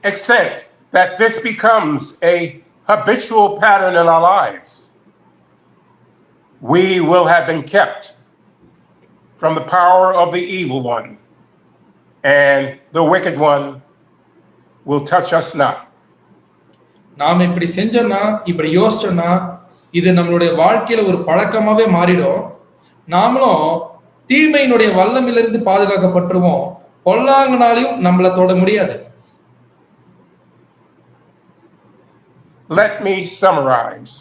extent that this becomes a habitual pattern in our lives, we will have been kept from the power of the evil one, and the wicked one will touch us not. நாம இப்படி செஞ்சோம்னா, இப்படி யோசிச்சோம்னா, இது நம்மளுடைய வாழ்க்கையில ஒரு பழக்கமாவே மாறிடும். நாமளும் தீமையினுடைய வல்லமிலிருந்து பாதுகாக்கப்பட்டுருவோம். பொல்லாங்கனாலையும் நம்மள தொட முடியாது. Let me summarize.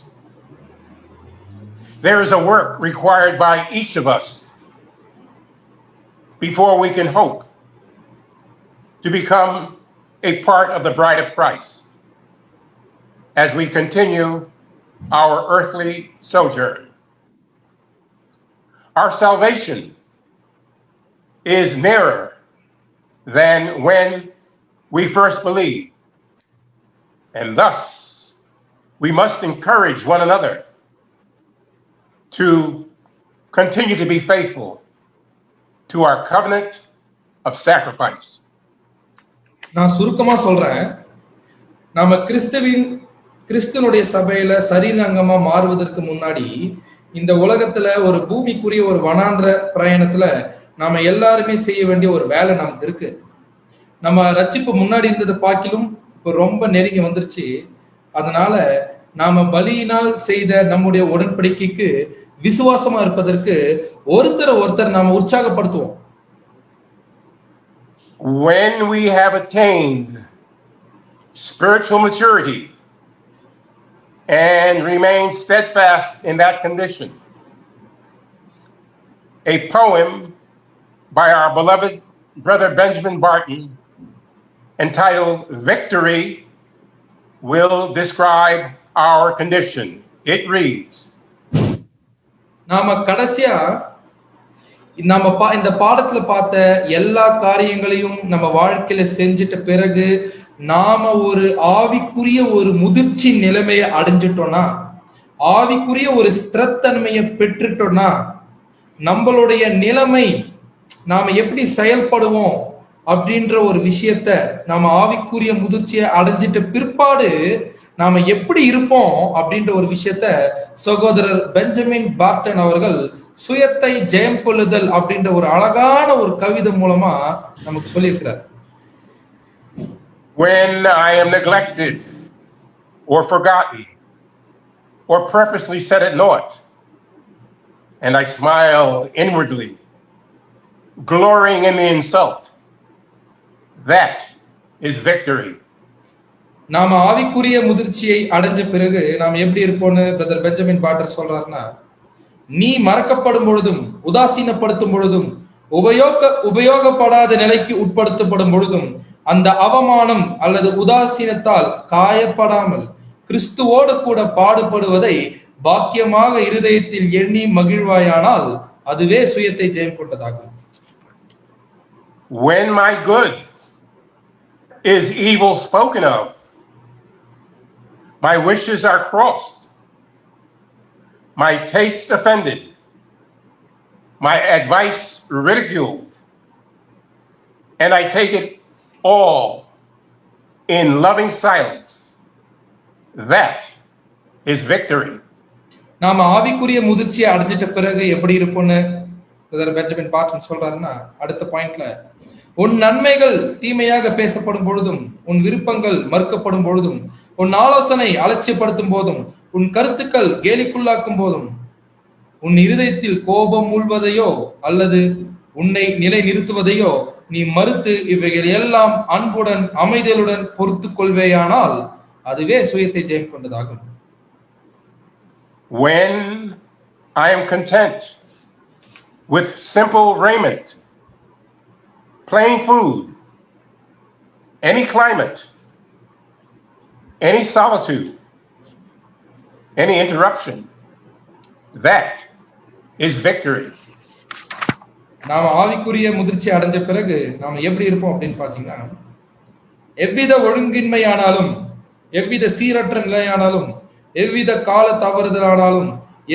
There is a work required by each of us before we can hope to become a part of the bride of Christ as we continue our earthly sojourn. Our salvation is nearer than when we first believed, and thus we must encourage one another to continue to be faithful to our covenant of sacrifice. நான் சுருக்கமா சொல்றேன், நாம கிறிஸ்துவனுடைய சபையில சரீரங்கமா மாறுவதற்கு முன்னாடி இந்த உலகத்துல ஒரு பூமிக்குரிய ஒரு வனாந்திர பிரயாணத்துல நாம எல்லாருமே செய்ய வேண்டிய ஒரு வேலை நமக்கு இருக்கு. நம்ம ரட்சிப்பு முன்னாடி இருந்ததை பார்க்கிலும் இப்போ ரொம்ப நெருங்கி வந்துருச்சு. அதனால நாம பலியினால் செய்த நம்முடைய உடன்படிக்கைக்கு விசுவாசமா இருப்பதற்கு ஒருத்தர் நாம உற்சாகப்படுத்துவோம். When we have attained spiritual maturity and remain steadfast in that condition, a poem by our beloved brother Benjamin Barton entitled "Victory" will describe our condition. It reads, நாம கடைசியா இந்த பாடத்துல பார்த்த எல்லா காரியங்களையும் நம்ம வாழ்க்கையில செஞ்சிட்ட பிறகு நாம ஒரு ஆவிக்குரிய ஒரு முதிர்ச்சி நிலைமையை அடைஞ்சிட்டோம்னா, ஆவிக்குரிய ஒரு ஸ்திரத்தன்மையை பெற்றுட்டோம்னா, நம்மளுடைய நிலைமை நாம எப்படி செயல்படுவோம் அப்படின்ற ஒரு விஷயத்த நாம ஆவிக்குரிய முதிர்ச்சியை அடைஞ்சிட்ட பிற்பாடு நாம எப்படி இருப்போம் அப்படின்ற ஒரு விஷயத்த சகோதரர் பெஞ்சமின் பார்டன் அவர்கள் சுயத்தை ஜெயம் கொள்ளுதல் அப்படின்ற ஒரு அழகான ஒரு கவிதை மூலமா நமக்கு சொல்லியிருக்கிறார். When I am neglected or forgotten or purposely set at naught, and I smile inwardly, glorying in the insult, that is victory. நாம ஆவிக்குரிய முதிர்ச்சியை அடைஞ்ச பிறகு நாம் எப்படி இருப்போம்னு பிரதர் பெஞ்சமின் பாட்டர் சொல்றாருன்னா, நீ மறக்கப்படும் பொழுதும் உதாசீனப்படுத்தும் பொழுதும் உபயோகப்படாத நிலைக்கு உட்படுத்தப்படும் பொழுதும் அந்த அவமானம் அல்லது உதாசீனத்தால் காயப்படாமல் கிறிஸ்துவோடு கூட பாடுபடுவதை பாக்கியமாக இருதயத்தில் எண்ணி மகிழ்வாயானால் அதுவே சுயத்தை ஜெயம் கொண்டதாகும். When my good is evil spoken of, my wishes are crossed, my taste offended, my advice ridiculed, and I take it all in loving silence, that is victory. நாம ஆவிக்குரிய முதிர்ச்சியை அடைஞ்சிட்ட பிறகு எப்படி இருப்போம்னு பெஞ்சமின் பார்டன் சொல்றாருன்னா, அடுத்த பாயிண்ட்ல, உன் நன்மைகள் தீமையாக பேசப்படும் பொழுதும், உன் விருப்பங்கள் மறுக்கப்படும் பொழுதும், உன் ஆலோசனை அலட்சியப்படுத்தும் போதும், உன் கருத்துக்கள் கேலிக்குள்ளாக்கும் போதும், உன் இருதயத்தில் கோபம் மூழ்வதையோ அல்லது உன்னை நிலை நிறுத்துவதையோ நீ மறுத்து இவைகள் எல்லாம் அன்புடன் அமைதலுடன் பொறுத்து கொள்வேயானால் அதுவே சுயத்தை ஜெயம் கொண்டதாகும். When I am content with simple raiment, plain food, any climate, any solitude, any interruption, that is victory. நாம ஆவிக்குரிய முதிர்ச்சி அடைஞ்ச பிறகு நாம எப்படி இருப்போம் அப்படின்னு பாத்தீங்கன்னா, எவ்வித ஒழுங்கின்மையானாலும், எவ்வித சீரற்ற நிலையானாலும், எவ்வித கால தவறுதலானாலும்,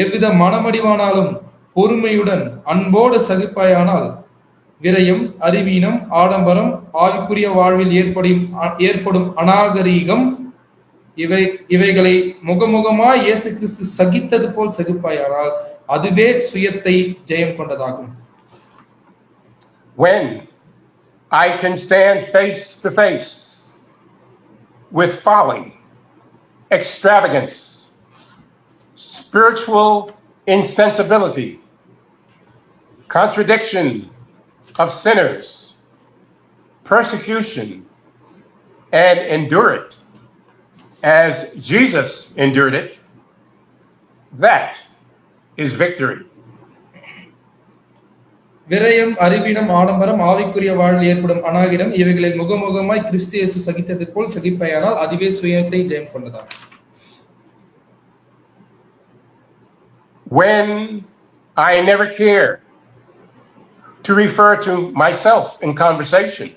எவ்வித மனமடிவானாலும் பொறுமையுடன் அன்போடு சகிப்பாயானால் விரயம், அறிவீனம், ஆடம்பரம், ஆவிக்குரிய வாழ்வில் ஏற்படும் அநாகரீகம் இவைகளை முகமுகமாய் இயேசு கிறிஸ்து சகித்தது போல் சகிப்பாயானால் அதுவே சுயத்தை ஜெயம் கொண்டதாகும். When I can stand face to face with folly, extravagance, spiritual insensibility, contradiction of sinners, persecution, and endure it as Jesus endured it, that is victory. விரயம், அறிவீனம், ஆடம்பரம், ஆவிக்குரிய வாழ்வில் ஏற்படும் அநாகிரம் இவைகளில் முகமுகமாய் கிறிஸ்து இயேசு சகித்தது போல் சகிப்பாயானால் அதுவே சுயத்தை ஜெயம் கொண்டதாகும். When I never care to refer to myself in conversation,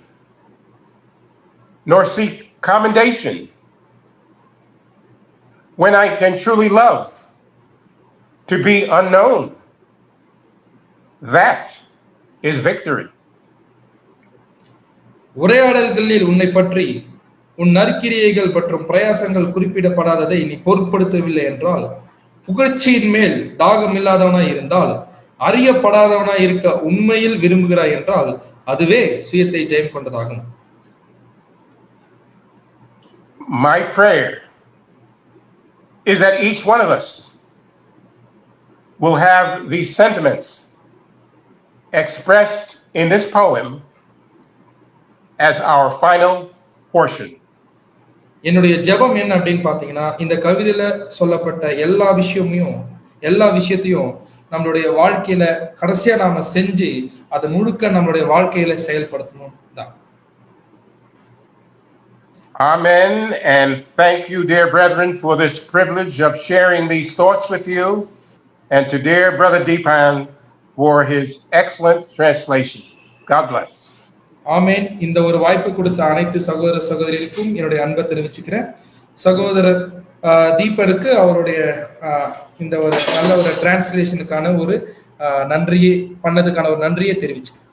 nor seek commendation, when I can truly love, to be unknown. That is victory. உரையாடல்களில் உன்னை பற்றி உன் நற்கிரியைகள் மற்றும் பிரயாசங்கள் குறிப்பிடப்படாததை நீ பொருட்படுத்தவில்லை என்றால், புகழ்ச்சியின் மேல் தாகம் இல்லாதவனாய் இருந்தால், அறியப்படாதவனாய் இருக்க உண்மையில் விரும்புகிறாய் என்றால், அதுவே சுயத்தை ஜெயம் கொண்டதாகும். My prayer is that each one of us will have these sentiments expressed in this poem as our final portion. என்னுடைய ஜெபம் என்ன அப்படின்னு பாத்தீங்கன்னா, இந்த கவிதையில சொல்லப்பட்ட எல்லா விஷயத்தையும் நம்மளுடைய வாழ்க்கையில கடைசியா நாம செஞ்சு அது முழுக்க நம்மளுடைய வாழ்க்கையில செயல்படுத்தணும் தான். Amen. And thank you, dear brethren, for this privilege of sharing these thoughts with you, and to dear brother Deepan for his excellent translation. God bless. ஆமேன். இந்த ஒரு வாய்ப்பு கொடுத்த அனைத்து சகோதர சகோதரிகளுக்கும் என்னுடைய அன்பை தெரிவிச்சுக்கிறேன். சகோதரர் தீபருக்கு அவருடைய இந்த ஒரு நல்ல ஒரு டிரான்ஸ்லேஷனுக்கான ஒரு நன்றியை தெரிவிச்சுக்கிறேன்.